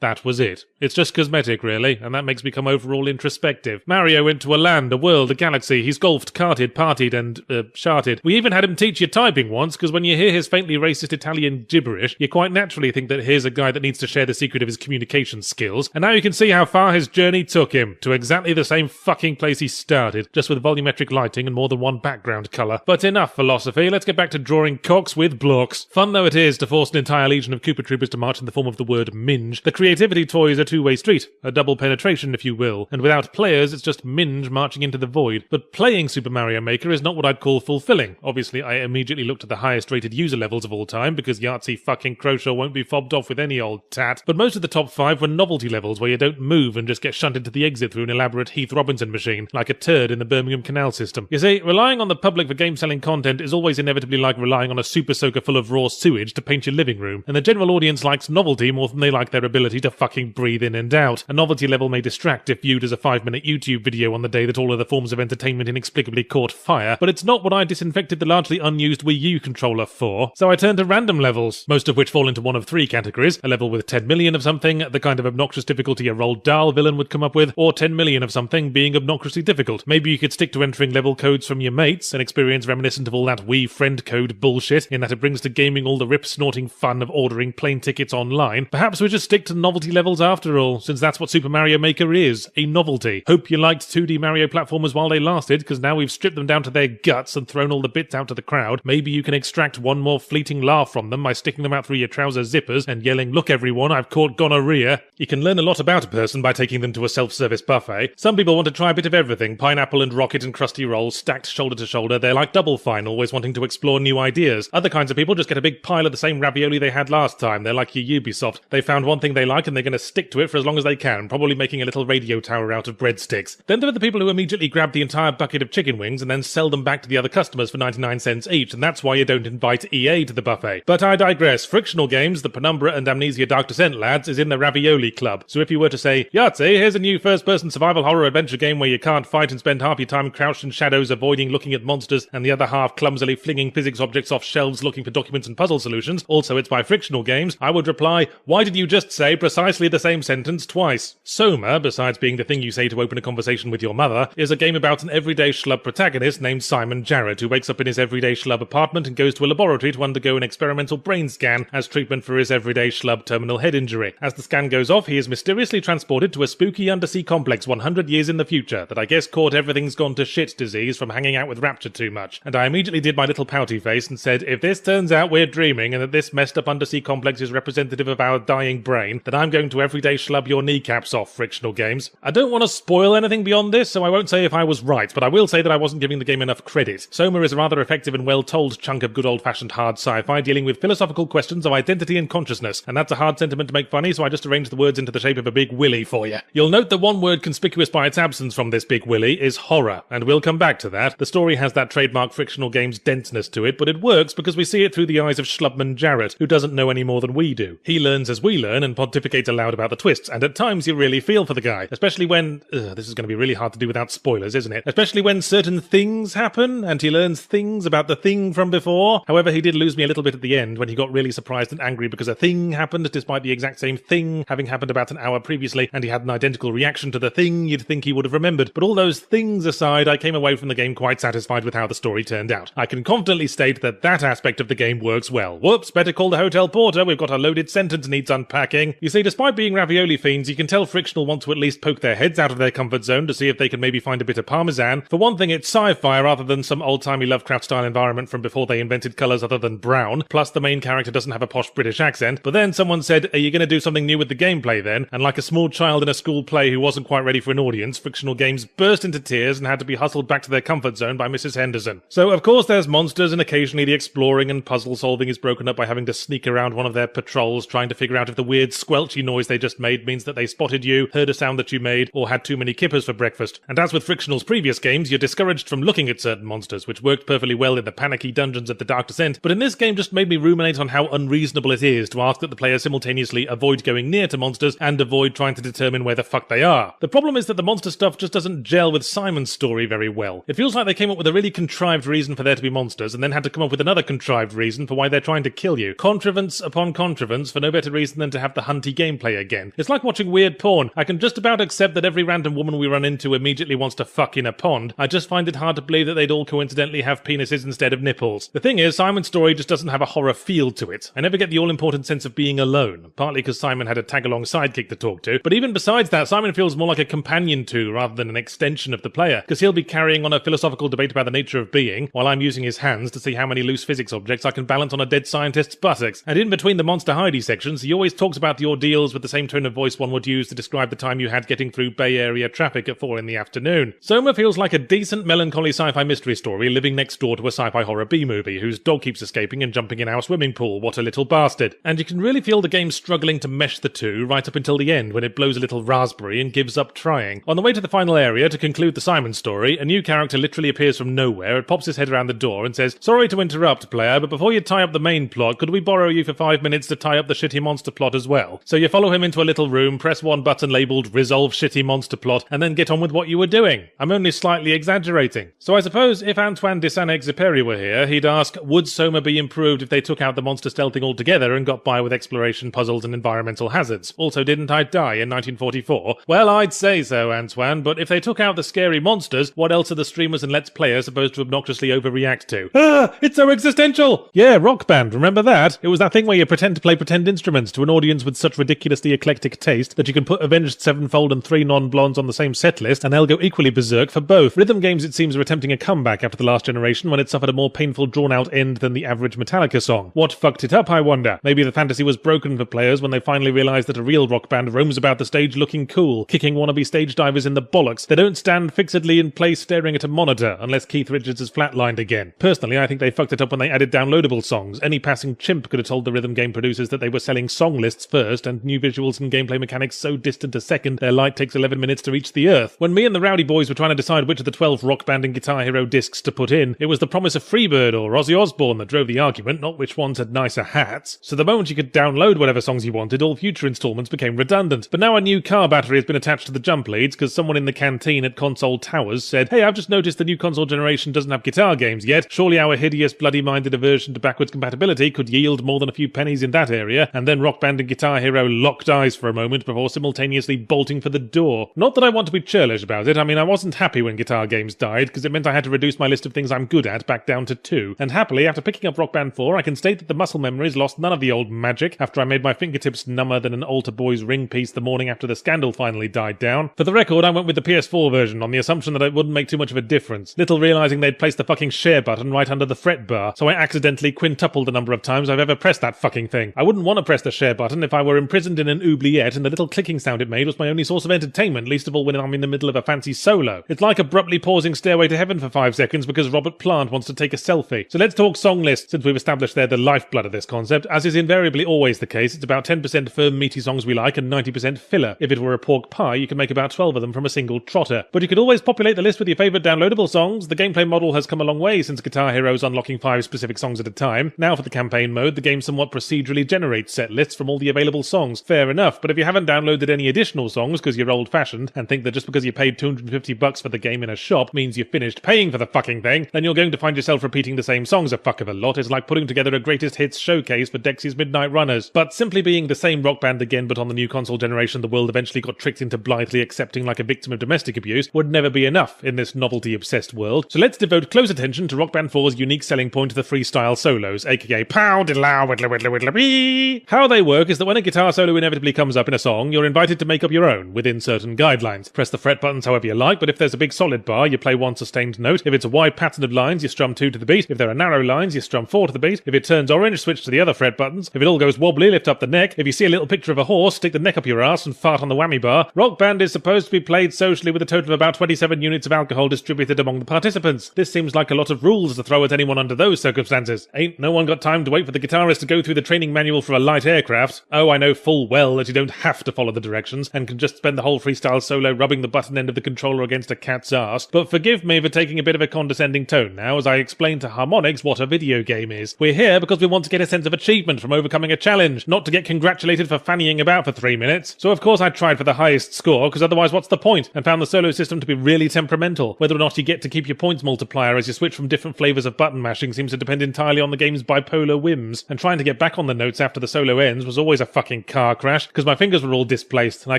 A: That was it. It's just cosmetic, really, and that makes me come overall introspective. Mario went to a land, a world, a galaxy. He's golfed, karted, partied, and, sharted. We even had him teach you typing once, because when you hear his faintly racist Italian gibberish, you quite naturally think that here's a guy that needs to share the secret of his communication skills. And now you can see how far his journey took him, to exactly the same fucking place he started, just with volumetric lighting and more than one background colour. But enough philosophy, let's get back to drawing cocks with blocks. Fun though it is to force an entire legion of Koopa Troopers to march in the form of the word minge, the creativity toy is a two-way street, a double penetration if you will, and without players it's just minge marching into the void. But playing Super Mario Maker is not what I'd call fulfilling. Obviously I immediately looked at the highest rated user levels of all time, because Yahtzee fucking Croshaw won't be fobbed off with any old tat, but most of the top 5 were novelty levels where you don't move and just get shunted to the exit through an elaborate Heath Robinson machine, like a turd in the Birmingham Canal system. You see, relying on the public for game-selling content is always inevitably like relying on a super soaker full of raw sewage to paint your living room, and the general audience likes novelty more than they like their ability to fucking breathe in and out. A novelty level may distract if viewed as a 5-minute YouTube video on the day that all other forms of entertainment inexplicably caught fire, but it's not what I disinfected the largely unused Wii U controller for, so I turned to random levels, most of which fall into one of 3 categories: a level with 10 million of something, the kind of obnoxious difficulty a Roald Dahl villain would come up with, or 10 million of something being obnoxiously difficult. Maybe you could stick to entering level codes from your mates, an experience reminiscent of all that Wii friend code bullshit, in that it brings to gaming all the rip-snorting fun of ordering plane tickets online. Perhaps we just stick to novelty levels after all, since that's what Super Mario Maker is, a novelty. Hope you liked 2D Mario platformers while they lasted, because now we've stripped them down to their guts and thrown all the bits out to the crowd. Maybe you can extract one more fleeting laugh from them by sticking them out through your trouser zippers and yelling, "Look everyone, I've caught gonorrhea." You can learn a lot about a person by taking them to a self-service buffet. Some people want to try a bit of everything, pineapple and rocket and crusty rolls stacked shoulder to shoulder. They're like Double Fine, always wanting to explore new ideas. Other kinds of people just get a big pile of the same ravioli they had last time. They're like your Ubisoft. They found one thing they like and they're going to stick to it for as long as they can, probably making a little radio tower out of breadsticks. Then there are the people who immediately grab the entire bucket of chicken wings and then sell them back to the other customers for 99 cents each, and that's why you don't invite EA to the buffet. But I digress. Frictional Games, the Penumbra and Amnesia Dark Descent lads, is in the Ravioli Club. So if you were to say, "Yahtzee, here's a new first-person survival horror adventure game where you can't fight and spend half your time crouched in shadows avoiding looking at monsters and the other half clumsily flinging physics objects off shelves looking for documents and puzzle solutions, also it's by Frictional Games," I would reply, "Why did you just say precisely the same sentence twice?" Soma, besides being the thing you say to open a conversation with your mother, is a game about an everyday schlub protagonist named Simon Jarrett, who wakes up in his everyday schlub apartment and goes to a laboratory to undergo an experimental brain scan as treatment for his everyday schlub terminal head injury. As the scan goes off, he is mysteriously transported to a spooky undersea complex 100 years in the future that I guess caught everything's gone to shit disease from hanging out with Rapture too much. And I immediately did my little pouty face and said, if this turns out we're dreaming and that this messed up undersea complex is representative of our dying brain, then I'm going to everyday schlub your kneecaps off, Frictional Games. I don't want to spoil anything beyond this, so I won't say if I was right, but I will say that I wasn't giving the game enough credit. Soma is a rather effective and well-told chunk of good old-fashioned hard sci-fi dealing with philosophical questions of identity and consciousness, and that's a hard sentiment to make funny, so I just arranged the words into the shape of a big willy for you. You'll note that one word conspicuous by its absence from this big willy is horror, and we'll come back to that. The story has that trademark Frictional Games denseness to it, but it works because we see it through the eyes of Schlubman Jarrett, who doesn't know any more than we do. He learns as we learn and pontificates aloud about the twists, and at times you really feel for the guy, especially when... this is going to be really hard to do without spoilers, isn't it? Especially when certain things happen, and he learns things about the thing from before. However, he did lose me a little bit at the end when he got really surprised and angry because a thing happened despite the exact same thing having happened about an hour previously, and he had an identical reaction to the thing you'd think he would have remembered. But all those things aside, I came away from the game quite satisfied with how the story turned out. I can confidently state that that aspect of the game works well. Whoops, better call the hotel porter, we've got a loaded sentence needs unpacking. You see, despite being ravioli fiends, you can tell Frictional want to at least poke their heads out of their comfort zone to see if they can maybe find a bit of parmesan. For one thing, it's sci-fi rather than some old-timey Lovecraft-style environment from before they invented colours other than brown, plus the main character doesn't have a posh British accent. But then someone said, are you going to do something new with the gameplay then? And like a small child in a school play who wasn't quite ready for an audience, Frictional Games burst into tears and had to be hustled back to their comfort zone by Mrs. Henderson. So of course there's monsters, and occasionally the exploring and puzzle solving is broken up by having to sneak around one of their patrols trying to figure out if the weird squelchy noise they just made means that they spotted you, heard a sound that you made, or had too many kippers for breakfast. And as with Frictional's previous games, you're discouraged from looking at certain monsters, which worked perfectly well in the panicky dungeons of the Dark Descent, but in this game just made me ruminate on how unreasonable it is to ask that the player simultaneously avoid going near to monsters and avoid trying to determine where the fuck they are. The problem is that the monster stuff just doesn't gel with Simon's story very well. It feels like they came up with a really contrived reason for there to be monsters and then had to come up with another contrived reason for why they're trying to kill you. Contrivance upon contrivance for no better reason than to have the hunty gameplay again. It's like watching weird porn. I can just about accept that every random woman we run into immediately wants to fuck in a pond. I just find it hard to believe that they'd all coincidentally have penises instead of nipples. The thing is, Simon's story just doesn't have a horror feel to it. I never get the all-important sense of being alone, partly because Simon had a tag-along sidekick to talk to, but even besides that, Simon feels more like a companion to rather than an extension of the player, because he'll be carrying on a philosophical debate about the nature of being, while I'm using his hands to see how many loose physics objects I can balance on a dead scientist's buttocks. And in between the Monster Heidi sections, he always talks about the ordeals with the same tone of voice one would use to describe the time you had getting through Bay Area traffic at 4 in the afternoon. Soma feels like a decent melancholy sci-fi mystery story living next door to a sci-fi horror B-movie whose dog keeps escaping and jumping in our swimming pool. What a little bastard. And you can really feel the game struggling to mesh the two right up until the end when it blows a little raspberry and gives up trying. On the way to the final area to conclude the Simon story, a new character literally appears from nowhere. It pops his head around the door and says, "Sorry to interrupt, player, but before you tie up the main plot, could we borrow you for 5 minutes to tie up the shitty monster plot as well?" So you follow him into a little room, press one button labelled Resolve Shitty Monster Plot, and then get on with what you were doing. I'm only slightly exaggerating. So I suppose if Antoine de Saint-Exupéry were here, he'd ask, would Soma be improved if they took out the monster stealthing altogether and got by with exploration, puzzles, and environmental hazards? Also, didn't I die in 1944? Well, I'd say so, Antoine, but if they took out the scary monsters, what else are the streamers and Let's Players supposed to obnoxiously overreact to? Ah, it's so existential! Yeah, Rock Band, remember that? It was that thing where you pretend to play pretend instruments to an audience with such such ridiculously eclectic taste that you can put Avenged Sevenfold and 3 Non-Blondes on the same set list, and they'll go equally berserk for both. Rhythm games, it seems, are attempting a comeback after the last generation when it suffered a more painful, drawn-out end than the average Metallica song. What fucked it up, I wonder? Maybe the fantasy was broken for players when they finally realised that a real rock band roams about the stage looking cool, kicking wannabe stage divers in the bollocks. They don't stand fixedly in place staring at a monitor, unless Keith Richards has flatlined again. Personally, I think they fucked it up when they added downloadable songs. Any passing chimp could have told the rhythm game producers that they were selling song lists first, and new visuals and gameplay mechanics so distant a second, their light takes 11 minutes to reach the earth. When me and the Rowdy Boys were trying to decide which of the 12 Rock Band and Guitar Hero discs to put in, it was the promise of Freebird or Ozzy Osbourne that drove the argument, not which ones had nicer hats. So the moment you could download whatever songs you wanted, all future installments became redundant. But now a new car battery has been attached to the jump leads because someone in the canteen at Console Towers said, "Hey, I've just noticed the new console generation doesn't have guitar games yet. Surely our hideous, bloody-minded aversion to backwards compatibility could yield more than a few pennies in that area." And then Rock Band and Guitar Hero locked eyes for a moment before simultaneously bolting for the door. Not that I want to be churlish about it. I mean, I wasn't happy when guitar games died because it meant I had to reduce my list of things I'm good at back down to 2. And happily, after picking up Rock Band 4, I can state that the muscle memories lost none of the old magic after I made my fingertips number than an altar boy's ring piece the morning after the scandal finally died down. For the record, I went with the PS4 version on the assumption that it wouldn't make too much of a difference, little realising they'd placed the fucking share button right under the fret bar, so I accidentally quintupled the number of times I've ever pressed that fucking thing. I wouldn't want to press the share button if I were imprisoned in an oubliette and the little clicking sound it made was my only source of entertainment, least of all when I'm in the middle of a fancy solo. It's like abruptly pausing Stairway to Heaven for 5 seconds because Robert Plant wants to take a selfie. So let's talk song lists, since we've established they're the lifeblood of this concept. As is invariably always the case, it's about 10% firm meaty songs we like and 90% filler. If it were a pork pie, you could make about 12 of them from a single trotter. But you could always populate the list with your favourite downloadable songs. The gameplay model has come a long way since Guitar Hero's unlocking 5 specific songs at a time. Now for the campaign mode, the game somewhat procedurally generates set lists from all the available songs. Fair enough, but if you haven't downloaded any additional songs because you're old-fashioned and think that just because you paid $250 for the game in a shop means you've finished paying for the fucking thing, then you're going to find yourself repeating the same songs a fuck of a lot. It's like putting together a greatest hits showcase for Dexy's Midnight Runners. But simply being the same Rock Band again but on the new console generation the world eventually got tricked into blithely accepting like a victim of domestic abuse would never be enough in this novelty-obsessed world. So let's devote close attention to Rock Band 4's unique selling point, the freestyle solos, aka pow-diddle-ow, whittler-whittler-whittler-bee. How they work is that when a guitar solo inevitably comes up in a song, you're invited to make up your own, within certain guidelines. Press the fret buttons however you like, but if there's a big solid bar, you play one sustained note. If it's a wide pattern of lines, you strum 2 to the beat. If there are narrow lines, you strum 4 to the beat. If it turns orange, switch to the other fret buttons. If it all goes wobbly, lift up the neck. If you see a little picture of a horse, stick the neck up your ass and fart on the whammy bar. Rock Band is supposed to be played socially with a total of about 27 units of alcohol distributed among the participants. This seems like a lot of rules to throw at anyone under those circumstances. Ain't no one got time to wait for the guitarist to go through the training manual for a light aircraft. Oh, I know full well that you don't have to follow the directions and can just spend the whole freestyle solo rubbing the button end of the controller against a cat's ass. But forgive me for taking a bit of a condescending tone now as I explain to Harmonix what a video game is. We're here because we want to get a sense of achievement from overcoming a challenge, not to get congratulated for fannying about for 3 minutes. So of course I tried for the highest score, because otherwise what's the point? And found the solo system to be really temperamental. Whether or not you get to keep your points multiplier as you switch from different flavours of button mashing seems to depend entirely on the game's bipolar whims. And trying to get back on the notes after the solo ends was always a fucking car crash, because my fingers were all displaced, and I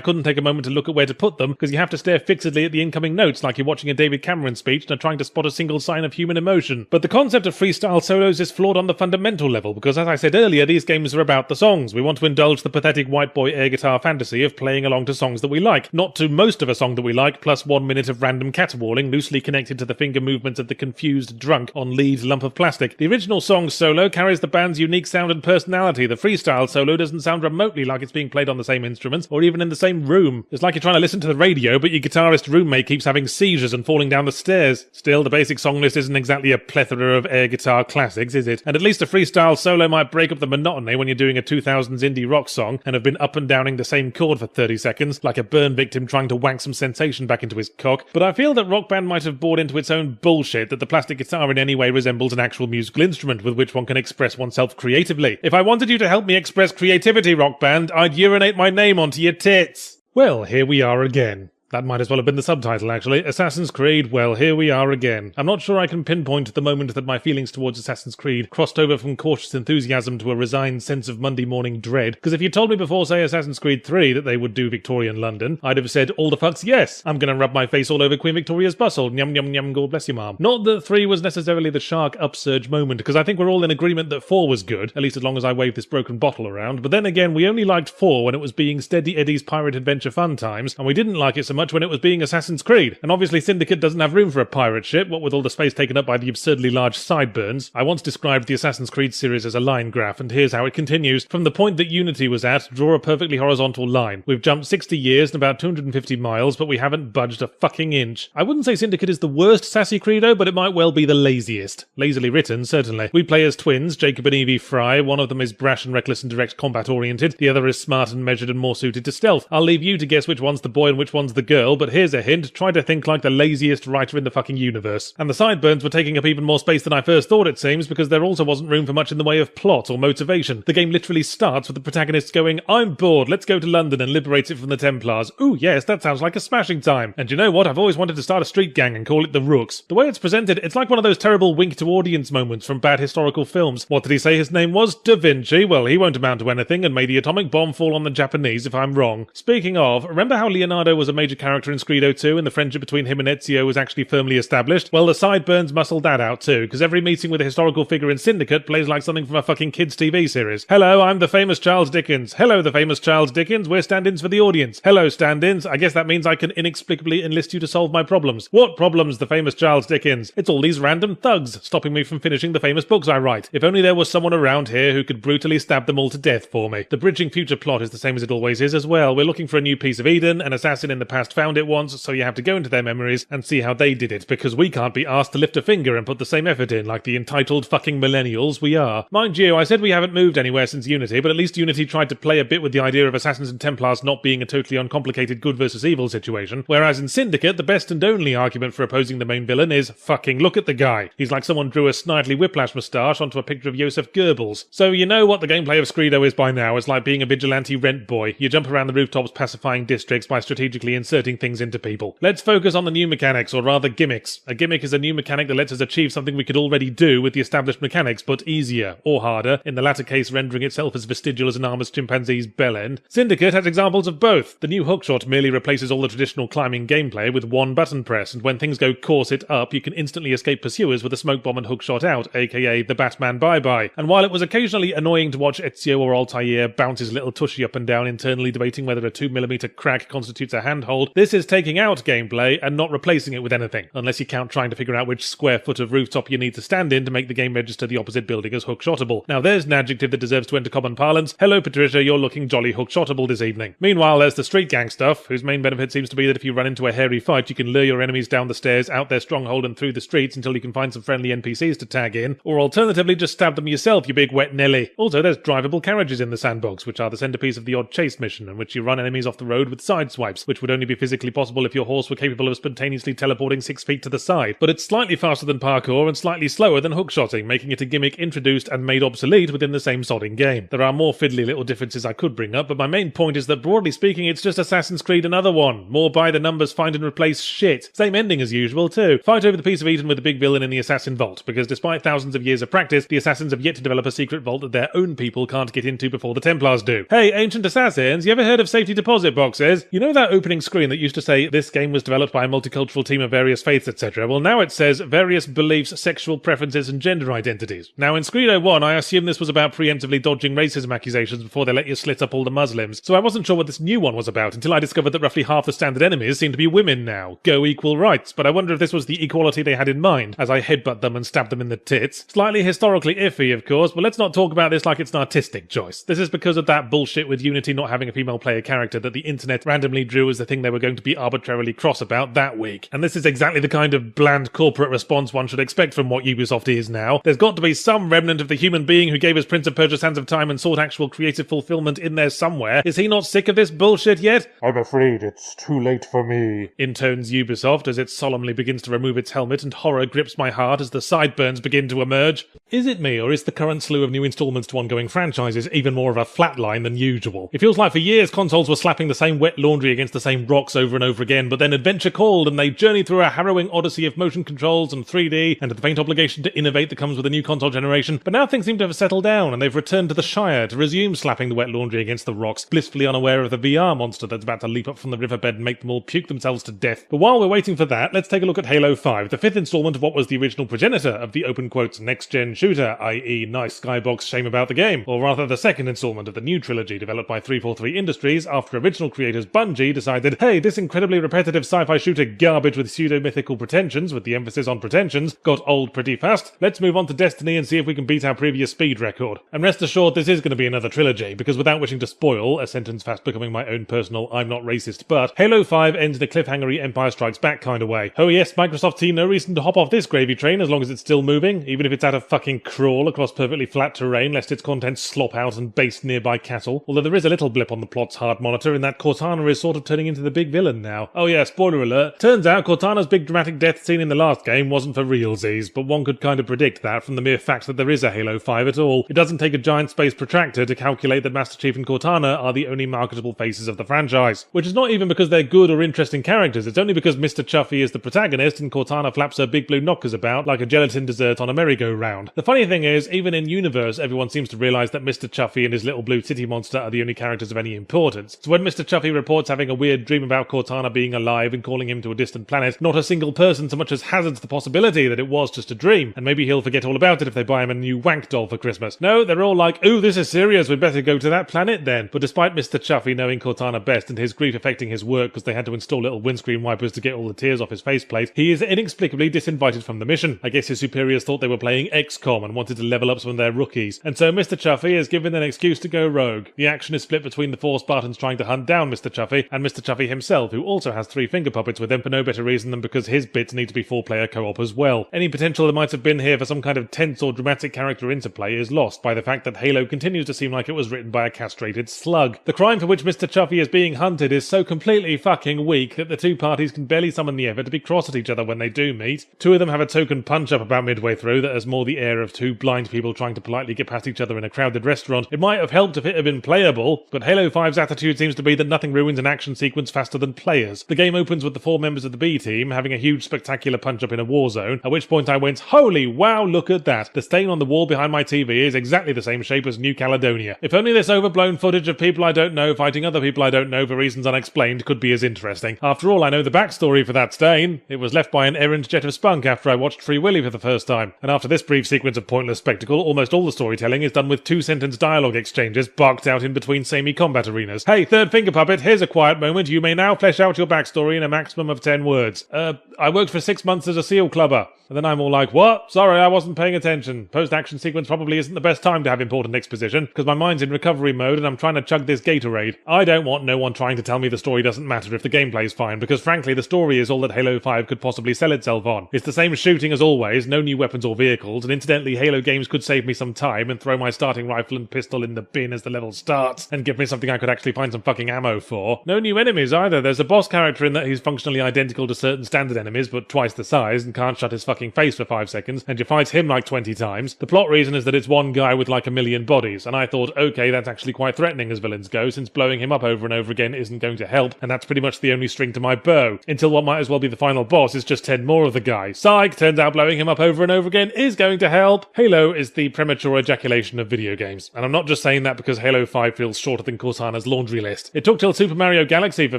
A: couldn't take a moment to look at where to put them, because you have to stare fixedly at the incoming notes like you're watching a David Cameron speech and are trying to spot a single sign of human emotion. But the concept of freestyle solos is flawed on the fundamental level, because as I said earlier, these games are about the songs. We want to indulge the pathetic white boy air guitar fantasy of playing along to songs that we like, not to most of a song that we like, plus 1 minute of random caterwauling loosely connected to the finger movements of the confused drunk on lead lump of plastic. The original song solo carries the band's unique sound and personality. The freestyle solo doesn't sound remotely like it's being played on the same instruments, or even in the same room. It's like you're trying to listen to the radio, but your guitarist roommate keeps having seizures and falling down the stairs. Still, the basic song list isn't exactly a plethora of air guitar classics, is it? And at least a freestyle solo might break up the monotony when you're doing a 2000s indie rock song and have been up and downing the same chord for 30 seconds, like a burn victim trying to wank some sensation back into his cock. But I feel that Rock Band might have bought into its own bullshit that the plastic guitar in any way resembles an actual musical instrument with which one can express oneself creatively. If I wanted you to help me express creativity, Rock Band, I'd urinate my name onto your tits. Well, here we are again. That might as well have been the subtitle, actually. Assassin's Creed, well, here we are again. I'm not sure I can pinpoint the moment that my feelings towards Assassin's Creed crossed over from cautious enthusiasm to a resigned sense of Monday morning dread, because if you told me before, say, Assassin's Creed 3 that they would do Victorian London, I'd have said, all the fucks yes, I'm gonna rub my face all over Queen Victoria's bustle, nyum nyum nyum, God bless you, ma'am. Not that 3 was necessarily the shark upsurge moment, because I think we're all in agreement that 4 was good, at least as long as I wave this broken bottle around, but then again, we only liked 4 when it was being Steady Eddie's Pirate Adventure fun times, and we didn't like it so much when it was being Assassin's Creed. And obviously Syndicate doesn't have room for a pirate ship, what with all the space taken up by the absurdly large sideburns. I once described the Assassin's Creed series as a line graph, and here's how it continues. From the point that Unity was at, draw a perfectly horizontal line. We've jumped 60 years and about 250 miles, but we haven't budged a fucking inch. I wouldn't say Syndicate is the worst sassy credo, but it might well be the laziest. Lazily written, certainly. We play as twins, Jacob and Evie Fry. One of them is brash and reckless and direct combat oriented. The other is smart and measured and more suited to stealth. I'll leave you to guess which one's the boy and which one's the girl, but here's a hint, try to think like the laziest writer in the fucking universe. And the sideburns were taking up even more space than I first thought, it seems, because there also wasn't room for much in the way of plot or motivation. The game literally starts with the protagonists going, I'm bored, let's go to London and liberate it from the Templars. Ooh yes, that sounds like a smashing time. And you know what, I've always wanted to start a street gang and call it the Rooks. The way it's presented, it's like one of those terrible wink to audience moments from bad historical films. What did he say his name was? Da Vinci? Well, he won't amount to anything, and may the atomic bomb fall on the Japanese if I'm wrong. Speaking of, remember how Leonardo was a major character in Scredo 2 and the friendship between him and Ezio was actually firmly established? Well, the sideburns muscled that out too, because every meeting with a historical figure in Syndicate plays like something from a fucking kids' TV series. Hello, I'm the famous Charles Dickens. Hello, the famous Charles Dickens. We're stand-ins for the audience. Hello, stand-ins. I guess that means I can inexplicably enlist you to solve my problems. What problems, the famous Charles Dickens? It's all these random thugs stopping me from finishing the famous books I write. If only there was someone around here who could brutally stab them all to death for me. The bridging future plot is the same as it always is as well. We're looking for a new piece of Eden. An assassin in the past found it once, so you have to go into their memories and see how they did it, because we can't be asked to lift a finger and put the same effort in like the entitled fucking millennials we are. Mind you, I said we haven't moved anywhere since Unity, but at least Unity tried to play a bit with the idea of Assassins and Templars not being a totally uncomplicated good versus evil situation, whereas in Syndicate, the best and only argument for opposing the main villain is, fucking look at the guy. He's like someone drew a snidely whiplash moustache onto a picture of Joseph Goebbels. So you know what the gameplay of Scredo is by now. It's like being a vigilante rent boy. You jump around the rooftops pacifying districts by strategically inserting things into people. Let's focus on the new mechanics, or rather gimmicks. A gimmick is a new mechanic that lets us achieve something we could already do with the established mechanics, but easier, or harder, in the latter case rendering itself as vestigial as an armless chimpanzee's bell end. Syndicate has examples of both. The new hookshot merely replaces all the traditional climbing gameplay with one button press, and when things go corset up, you can instantly escape pursuers with a smoke bomb and hookshot out, aka the Batman bye-bye. And while it was occasionally annoying to watch Ezio or Altair bounce his little tushy up and down internally debating whether a 2mm crack constitutes a handhold, this is taking out gameplay and not replacing it with anything, unless you count trying to figure out which square foot of rooftop you need to stand in to make the game register the opposite building as hookshotable. Now there's an adjective that deserves to enter common parlance. Hello Patricia, you're looking jolly hookshotable this evening. Meanwhile, there's the street gang stuff, whose main benefit seems to be that if you run into a hairy fight, you can lure your enemies down the stairs, out their stronghold and through the streets until you can find some friendly NPCs to tag in, or alternatively just stab them yourself, you big wet Nelly. Also, there's drivable carriages in the sandbox, which are the centerpiece of the odd chase mission, in which you run enemies off the road with side swipes, which would only be physically possible if your horse were capable of spontaneously teleporting 6 feet to the side. But it's slightly faster than parkour and slightly slower than hookshotting, making it a gimmick introduced and made obsolete within the same sodding game. There are more fiddly little differences I could bring up, but my main point is that broadly speaking it's just Assassin's Creed another one. More by the numbers find and replace shit. Same ending as usual too. Fight over the piece of Eden with the big villain in the Assassin Vault, because despite thousands of years of practice, the Assassins have yet to develop a secret vault that their own people can't get into before the Templars do. Hey, ancient assassins, you ever heard of safety deposit boxes? You know that opening screen that used to say, this game was developed by a multicultural team of various faiths, etc.? Well, now it says, various beliefs, sexual preferences, and gender identities. Now, in Scredo 1, I assume this was about preemptively dodging racism accusations before they let you slit up all the Muslims, so I wasn't sure what this new one was about until I discovered that roughly half the standard enemies seem to be women now. Go equal rights, but I wonder if this was the equality they had in mind, as I headbutt them and stab them in the tits. Slightly historically iffy, of course, but let's not talk about this like it's an artistic choice. This is because of that bullshit with Unity not having a female player character that the internet randomly drew as the thing they were going to be arbitrarily cross about that week. And this is exactly the kind of bland corporate response one should expect from what Ubisoft is now. There's got to be some remnant of the human being who gave us Prince of Persia Sands of Time and sought actual creative fulfillment in there somewhere. Is he not sick of this bullshit yet?
B: I'm afraid it's too late for me,
A: intones Ubisoft as it solemnly begins to remove its helmet, and horror grips my heart as the sideburns begin to emerge. Is it me, or is the current slew of new installments to ongoing franchises even more of a flatline than usual? It feels like for years consoles were slapping the same wet laundry against the same raw rocks over and over again, but then adventure called and they journey through a harrowing odyssey of motion controls and 3D, and to the faint obligation to innovate that comes with a new console generation. But now things seem to have settled down, and they've returned to the Shire to resume slapping the wet laundry against the rocks, blissfully unaware of the VR monster that's about to leap up from the riverbed and make them all puke themselves to death. But while we're waiting for that, let's take a look at Halo 5, the 5th installment of what was the original progenitor of the open quotes next-gen shooter, i.e. nice skybox shame about the game, or rather the second installment of the new trilogy developed by 343 Industries after original creators Bungie decided, hey, this incredibly repetitive sci-fi shooter garbage with pseudo-mythical pretensions, with the emphasis on pretensions, got old pretty fast. Let's move on to Destiny and see if we can beat our previous speed record. And rest assured, this is going to be another trilogy, because without wishing to spoil, a sentence fast becoming my own personal I'm not racist, but Halo 5 ends in a cliffhangery Empire Strikes Back kind of way. Oh yes, Microsoft see no reason to hop off this gravy train as long as it's still moving, even if it's at a fucking crawl across perfectly flat terrain lest its contents slop out and baste nearby cattle. Although there is a little blip on the plot's hard monitor in that Cortana is sort of turning into the big villain now. Oh yeah, spoiler alert. Turns out Cortana's big dramatic death scene in the last game wasn't for realsies, but one could kind of predict that from the mere fact that there is a Halo 5 at all. It doesn't take a giant space protractor to calculate that Master Chief and Cortana are the only marketable faces of the franchise. Which is not even because they're good or interesting characters, it's only because Mr. Chuffy is the protagonist and Cortana flaps her big blue knockers about like a gelatin dessert on a merry-go-round. The funny thing is, even in universe, everyone seems to realise that Mr. Chuffy and his little blue city monster are the only characters of any importance. So when Mr. Chuffy reports having a weird dream about Cortana being alive and calling him to a distant planet, not a single person so much as hazards the possibility that it was just a dream, and maybe he'll forget all about it if they buy him a new wank doll for Christmas. No, they're all like, ooh, this is serious, we'd better go to that planet then. But despite Mr. Chuffy knowing Cortana best and his grief affecting his work because they had to install little windscreen wipers to get all the tears off his faceplate, he is inexplicably disinvited from the mission. I guess his superiors thought they were playing XCOM and wanted to level up some of their rookies. And so Mr. Chuffy is given an excuse to go rogue. The action is split between the 4 Spartans trying to hunt down Mr. Chuffy and Mr. Chuffy himself, who also has 3 finger puppets with him for no better reason than because his bits need to be 4-player co-op as well. Any potential there might have been here for some kind of tense or dramatic character interplay is lost by the fact that Halo continues to seem like it was written by a castrated slug. The crime for which Mr. Chuffy is being hunted is so completely fucking weak that the two parties can barely summon the effort to be cross at each other when they do meet. 2 of them have a token punch-up about midway through that has more the air of 2 blind people trying to politely get past each other in a crowded restaurant. It might have helped if it had been playable, but Halo 5's attitude seems to be that nothing ruins an action sequence faster than players. The game opens with the 4 members of the B team having a huge spectacular punch-up in a war zone, at which point I went, holy wow, look at that. The stain on the wall behind my TV is exactly the same shape as New Caledonia. If only this overblown footage of people I don't know fighting other people I don't know for reasons unexplained could be as interesting. After all, I know the backstory for that stain. It was left by an errant jet of spunk after I watched Free Willy for the first time. And after this brief sequence of pointless spectacle, almost all the storytelling is done with 2-sentence dialogue exchanges barked out in between samey combat arenas. Hey, third finger puppet, here's a quiet moment. You may now flesh out your backstory in a maximum of 10 words. I worked for 6 months as a SEAL clubber. And then I'm all like, what? Sorry, I wasn't paying attention. Post-action sequence probably isn't the best time to have important exposition, because my mind's in recovery mode and I'm trying to chug this Gatorade. I don't want no one trying to tell me the story doesn't matter if the gameplay's fine, because frankly the story is all that Halo 5 could possibly sell itself on. It's the same shooting as always, no new weapons or vehicles, and incidentally Halo games could save me some time and throw my starting rifle and pistol in the bin as the level starts, and give me something I could actually find some fucking ammo for. No new enemies either. There's a boss character in that he's functionally identical to certain standard enemies, but twice the size, and can't shut his fucking face for 5 seconds, and you fight him like 20 times. The plot reason is that it's one guy with like 1 million bodies, and I thought, okay, that's actually quite threatening as villains go, since blowing him up over and over again isn't going to help, and that's pretty much the only string to my bow, until what might as well be the final boss is just 10 more of the guy. Psych! Turns out blowing him up over and over again is going to help. Halo is the premature ejaculation of video games, and I'm not just saying that because Halo 5 feels shorter than Cortana's laundry list. It took till Super Mario Galaxy for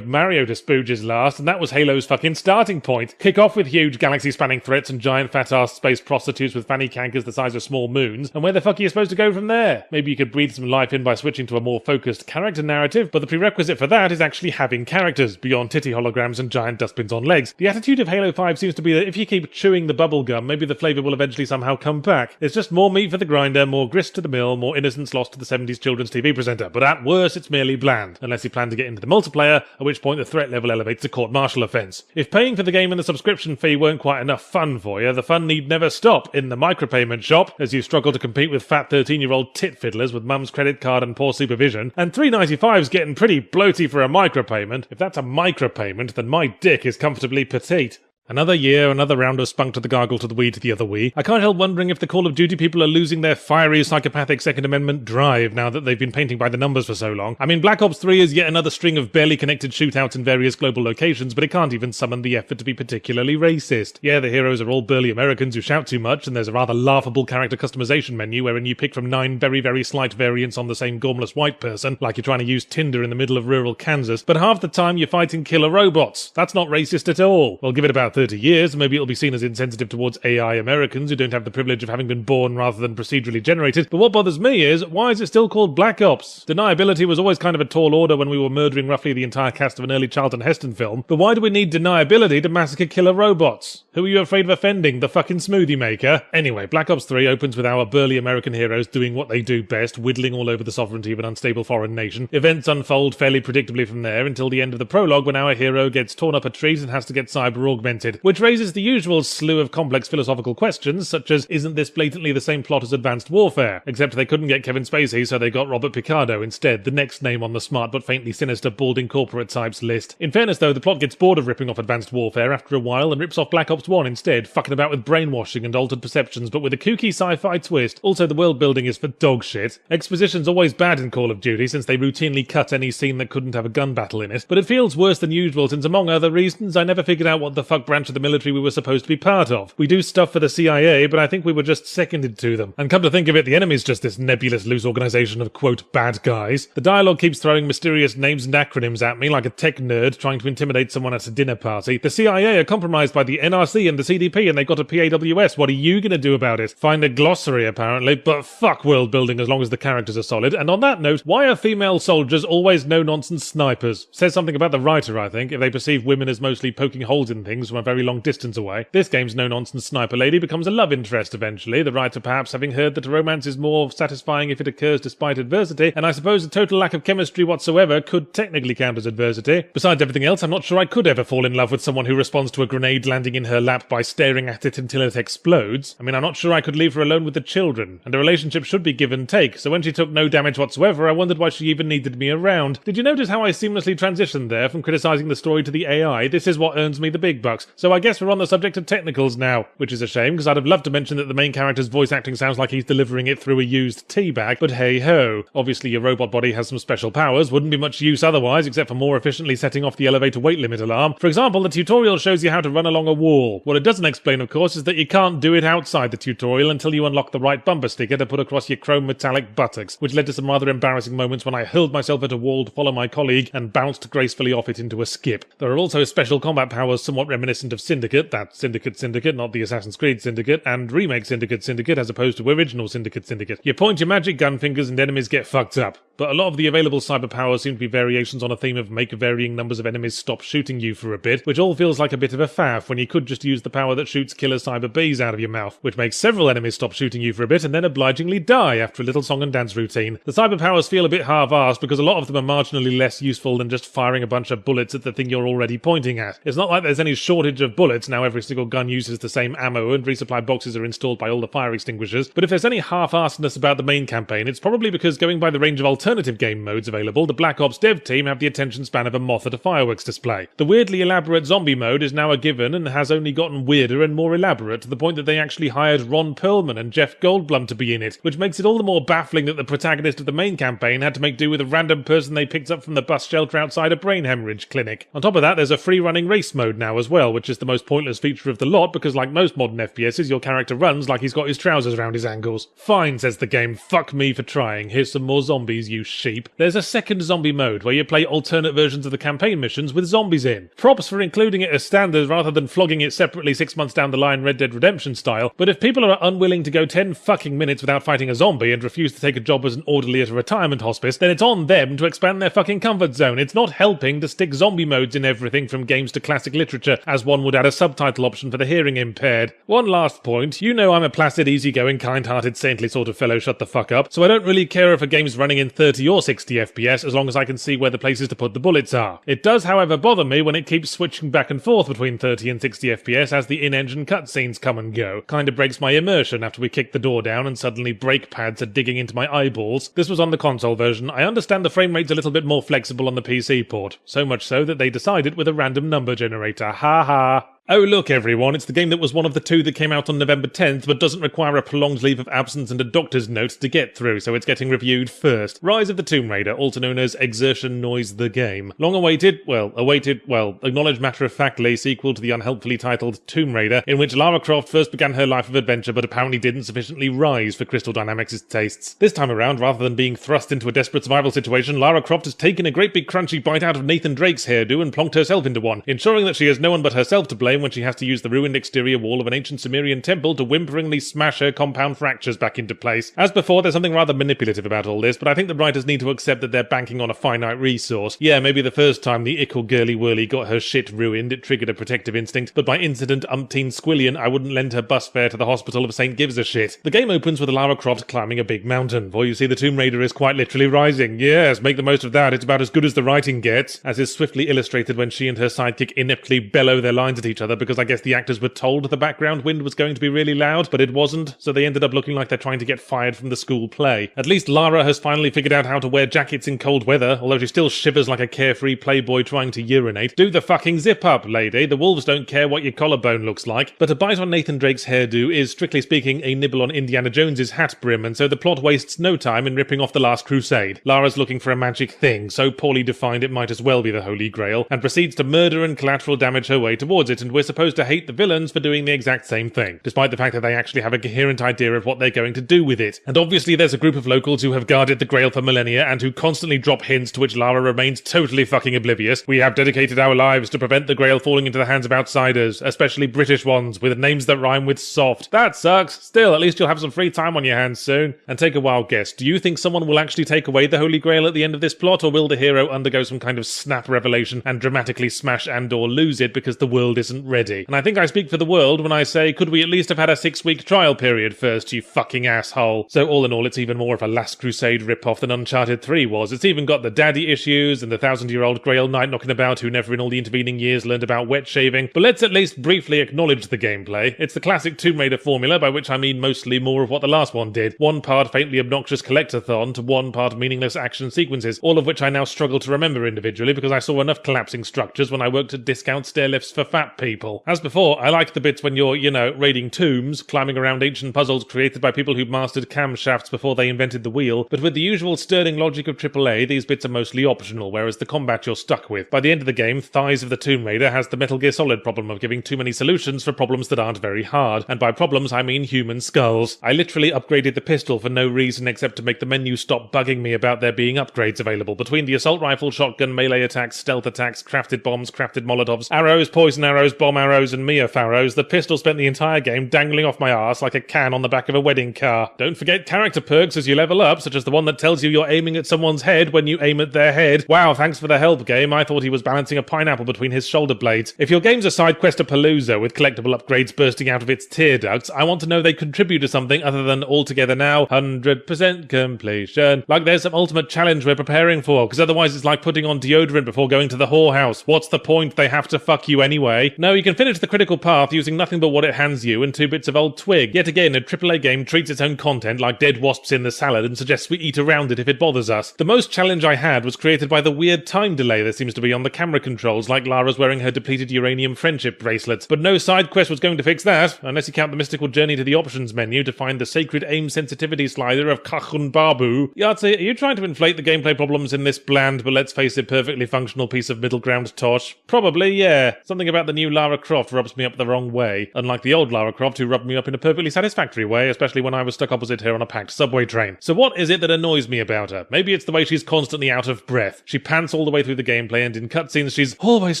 A: Mario to spooge his last, and that was Halo's fucking starting point. Kick off with huge galaxy-spanning threats and giant fat-ass space prostitutes with fanny cankers the size of small moons, and where the fuck are you supposed to go from there? Maybe you could breathe some life in by switching to a more focused character narrative, but the prerequisite for that is actually having characters, beyond titty holograms and giant dustbins on legs. The attitude of Halo 5 seems to be that if you keep chewing the bubble gum, maybe the flavour will eventually somehow come back. It's just more meat for the grinder, more grist to the mill, more innocence lost to the 70s children's TV presenter, but at worst it's merely bland, unless you plan to get into the multiplayer, at which point the threat level elevates to court-martial offence. If paying for the game and the subscription fee weren't quite enough fun for you, the fun need never stop in the micropayment shop as you struggle to compete with fat 13-year-old tit fiddlers with mum's credit card and poor supervision, and $3.95's getting pretty bloaty for a micropayment. If that's a micropayment, then my dick is comfortably petite. Another year, another round of spunk to the gargle to the wee to the other wee. I can't help wondering if the Call of Duty people are losing their fiery psychopathic Second Amendment drive now that they've been painting by the numbers for so long. I mean, Black Ops 3 is yet another string of barely connected shootouts in various global locations, but it can't even summon the effort to be particularly racist. Yeah, the heroes are all burly Americans who shout too much, and there's a rather laughable character customization menu wherein you pick from 9 very, very slight variants on the same gormless white person, like you're trying to use Tinder in the middle of rural Kansas, but half the time you're fighting killer robots. That's not racist at all. Well, give it about 30 years, maybe it'll be seen as insensitive towards AI Americans who don't have the privilege of having been born rather than procedurally generated, but what bothers me is, why is it still called Black Ops? Deniability was always kind of a tall order when we were murdering roughly the entire cast of an early Charlton Heston film, but why do we need deniability to massacre killer robots? Who are you afraid of offending? The fucking smoothie maker? Anyway, Black Ops 3 opens with our burly American heroes doing what they do best, whittling all over the sovereignty of an unstable foreign nation. Events unfold fairly predictably from there until the end of the prologue when our hero gets torn up a treat and has to get cyber augmented, which raises the usual slew of complex philosophical questions, such as, isn't this blatantly the same plot as Advanced Warfare? Except they couldn't get Kevin Spacey, so they got Robert Picardo instead, the next name on the smart but faintly sinister balding corporate types list. In fairness though, the plot gets bored of ripping off Advanced Warfare after a while and rips off Black Ops 1 instead, fucking about with brainwashing and altered perceptions, but with a kooky sci-fi twist. Also, the world building is for dog shit. Exposition's always bad in Call of Duty, since they routinely cut any scene that couldn't have a gun battle in it, but it feels worse than usual since, among other reasons, I never figured out what the fuck branch of the military we were supposed to be part of. We do stuff for the CIA, but I think we were just seconded to them. And come to think of it, the enemy's just this nebulous loose organisation of, quote, bad guys. The dialogue keeps throwing mysterious names and acronyms at me like a tech nerd trying to intimidate someone at a dinner party. The CIA are compromised by the NRC and the CDP and they got a PAWS. What are you gonna do about it? Find a glossary, apparently, but fuck world building as long as the characters are solid. And on that note, why are female soldiers always no-nonsense snipers? Says something about the writer, I think, if they perceive women as mostly poking holes in things from a very long distance away. This game's no-nonsense sniper lady becomes a love interest eventually, the writer perhaps having heard that a romance is more satisfying if it occurs despite adversity, and I suppose a total lack of chemistry whatsoever could technically count as adversity. Besides everything else, I'm not sure I could ever fall in love with someone who responds to a grenade landing in her lap by staring at it until it explodes. I mean, I'm not sure I could leave her alone with the children, and a relationship should be give and take, so when she took no damage whatsoever, I wondered why she even needed me around. Did you notice how I seamlessly transitioned there from criticising the story to the AI? This is what earns me the big bucks. So I guess we're on the subject of technicals now, which is a shame, because I'd have loved to mention that the main character's voice acting sounds like he's delivering it through a used tea bag, but hey ho. Obviously your robot body has some special powers, wouldn't be much use otherwise except for more efficiently setting off the elevator weight limit alarm. For example, the tutorial shows you how to run along a wall. What it doesn't explain, of course, is that you can't do it outside the tutorial until you unlock the right bumper sticker to put across your chrome metallic buttocks, which led to some rather embarrassing moments when I hurled myself at a wall to follow my colleague and bounced gracefully off it into a skip. There are also special combat powers somewhat reminiscent of Syndicate, that's Syndicate, not the Assassin's Creed Syndicate, and remake Syndicate as opposed to original Syndicate. You point your magic gun fingers and enemies get fucked up. But a lot of the available cyber powers seem to be variations on a theme of make varying numbers of enemies stop shooting you for a bit, which all feels like a bit of a faff when you could just use the power that shoots killer cyber bees out of your mouth, which makes several enemies stop shooting you for a bit and then obligingly die after a little song and dance routine. The cyber powers feel a bit half-arsed because a lot of them are marginally less useful than just firing a bunch of bullets at the thing you're already pointing at. It's not like there's any shortage of bullets now every single gun uses the same ammo and resupply boxes are installed by all the fire extinguishers, but if there's any half-arsedness about the main campaign, it's probably because going by the range of alternative game modes available, the Black Ops dev team have the attention span of a moth at a fireworks display. The weirdly elaborate zombie mode is now a given and has only gotten weirder and more elaborate to the point that they actually hired Ron Perlman and Jeff Goldblum to be in it, which makes it all the more baffling that the protagonist of the main campaign had to make do with a random person they picked up from the bus shelter outside a brain hemorrhage clinic. On top of that, there's a free-running race mode now as well, which is the most pointless feature of the lot because like most modern FPSs, your character runs like he's got his trousers around his ankles. Fine, says the game, fuck me for trying. Here's some more zombies, you sheep. There's a second zombie mode where you play alternate versions of the campaign missions with zombies in. Props for including it as standard rather than flogging it separately 6 months down the line Red Dead Redemption style, but if people are unwilling to go 10 fucking minutes without fighting a zombie and refuse to take a job as an orderly at a retirement hospice, then it's on them to expand their fucking comfort zone. It's not helping to stick zombie modes in everything from games to classic literature, as one would add a subtitle option for the hearing impaired. One last point, you know I'm a placid, easygoing, kind-hearted, saintly sort of fellow, shut the fuck up, so I don't really care if a game's running in 30 or 60 FPS as long as I can see where the places to put the bullets are. It does, however, bother me when it keeps switching back and forth between 30 and 60 FPS as the in-engine cutscenes come and go. Kinda breaks my immersion after we kick the door down and suddenly brake pads are digging into my eyeballs. This was on the console version. I understand the frame rate's a little bit more flexible on the PC port, so much so that they decided with a random number generator. Ha ha. Oh look everyone, it's the game that was one of the two that came out on November 10th but doesn't require a prolonged leave of absence and a doctor's note to get through, so it's getting reviewed first. Rise of the Tomb Raider, also known as Exertion Noise the Game. Long awaited, acknowledged matter-of-factly sequel to the unhelpfully titled Tomb Raider, in which Lara Croft first began her life of adventure but apparently didn't sufficiently rise for Crystal Dynamics' tastes. This time around, rather than being thrust into a desperate survival situation, Lara Croft has taken a great big crunchy bite out of Nathan Drake's hairdo and plonked herself into one, ensuring that she has no one but herself to blame when she has to use the ruined exterior wall of an ancient Sumerian temple to whimperingly smash her compound fractures back into place. As before, there's something rather manipulative about all this, but I think the writers need to accept that they're banking on a finite resource. Yeah, maybe the first time the ickle girly whirly got her shit ruined, it triggered a protective instinct, but by incident umpteen squillion, I wouldn't lend her bus fare to the hospital if Saint gives a shit. The game opens with Lara Croft climbing a big mountain, for you see the Tomb Raider is quite literally rising. Yes, make the most of that, it's about as good as the writing gets, as is swiftly illustrated when she and her sidekick ineptly bellow their lines at each other because I guess the actors were told the background wind was going to be really loud, but it wasn't, so they ended up looking like they're trying to get fired from the school play. At least Lara has finally figured out how to wear jackets in cold weather, although she still shivers like a carefree playboy trying to urinate. Do the fucking zip up, lady. The wolves don't care what your collarbone looks like. But a bite on Nathan Drake's hairdo is, strictly speaking, a nibble on Indiana Jones's hat brim, and so the plot wastes no time in ripping off The Last Crusade. Lara's looking for a magic thing, so poorly defined it might as well be the Holy Grail, and proceeds to murder and collateral damage her way towards it, and we're supposed to hate the villains for doing the exact same thing, despite the fact that they actually have a coherent idea of what they're going to do with it. And obviously there's a group of locals who have guarded the Grail for millennia and who constantly drop hints to which Lara remains totally fucking oblivious. We have dedicated our lives to prevent the Grail falling into the hands of outsiders, especially British ones, with names that rhyme with soft. That sucks. Still, at least you'll have some free time on your hands soon. And take a wild guess, do you think someone will actually take away the Holy Grail at the end of this plot, or will the hero undergo some kind of snap revelation and dramatically smash and or lose it because the world isn't ready? And I think I speak for the world when I say, could we at least have had a 6-week trial period first, you fucking asshole? So all in all, it's even more of a Last Crusade rip-off than Uncharted 3 was. It's even got the daddy issues and the 1,000-year-old Grail Knight knocking about who never in all the intervening years learned about wet shaving. But let's at least briefly acknowledge the gameplay. It's the classic Tomb Raider formula, by which I mean mostly more of what the last one did. One part faintly obnoxious collectathon to one part meaningless action sequences, all of which I now struggle to remember individually because I saw enough collapsing structures when I worked at discount stairlifts for fat people. As before, I like the bits when you're, raiding tombs, climbing around ancient puzzles created by people who mastered camshafts before they invented the wheel, but with the usual sterling logic of AAA, these bits are mostly optional, whereas the combat you're stuck with. By the end of the game, Thighs of the Tomb Raider has the Metal Gear Solid problem of giving too many solutions for problems that aren't very hard, and by problems I mean human skulls. I literally upgraded the pistol for no reason except to make the menu stop bugging me about there being upgrades available. Between the assault rifle, shotgun, melee attacks, stealth attacks, crafted bombs, crafted molotovs, arrows, poison arrows, bomb arrows, and Mia Farrows, the pistol spent the entire game dangling off my arse like a can on the back of a wedding car. Don't forget character perks as you level up, such as the one that tells you you're aiming at someone's head when you aim at their head. Wow, thanks for the help, game. I thought he was balancing a pineapple between his shoulder blades. If your game's a side quest palooza with collectible upgrades bursting out of its tear ducts, I want to know they contribute to something other than altogether now 100% completion. Like there's some ultimate challenge we're preparing for, because otherwise it's like putting on deodorant before going to the whorehouse. What's the point? They have to fuck you anyway. No, you can finish the critical path using nothing but what it hands you and 2 bits of old twig. Yet again, a AAA game treats its own content like dead wasps in the salad and suggests we eat around it if it bothers us. The most challenge I had was created by the weird time delay there seems to be on the camera controls, like Lara's wearing her depleted uranium friendship bracelets. But no side quest was going to fix that, unless you count the mystical journey to the options menu to find the sacred aim sensitivity slider of Kachun Babu. Yahtzee, are you trying to inflate the gameplay problems in this bland, but let's face it, perfectly functional piece of middle ground tosh? Probably, yeah. Something about the new Lara Croft rubs me up the wrong way, unlike the old Lara Croft who rubbed me up in a perfectly satisfactory way, especially when I was stuck opposite her on a packed subway train. So what is it that annoys me about her? Maybe it's the way she's constantly out of breath. She pants all the way through the gameplay, and in cutscenes she's always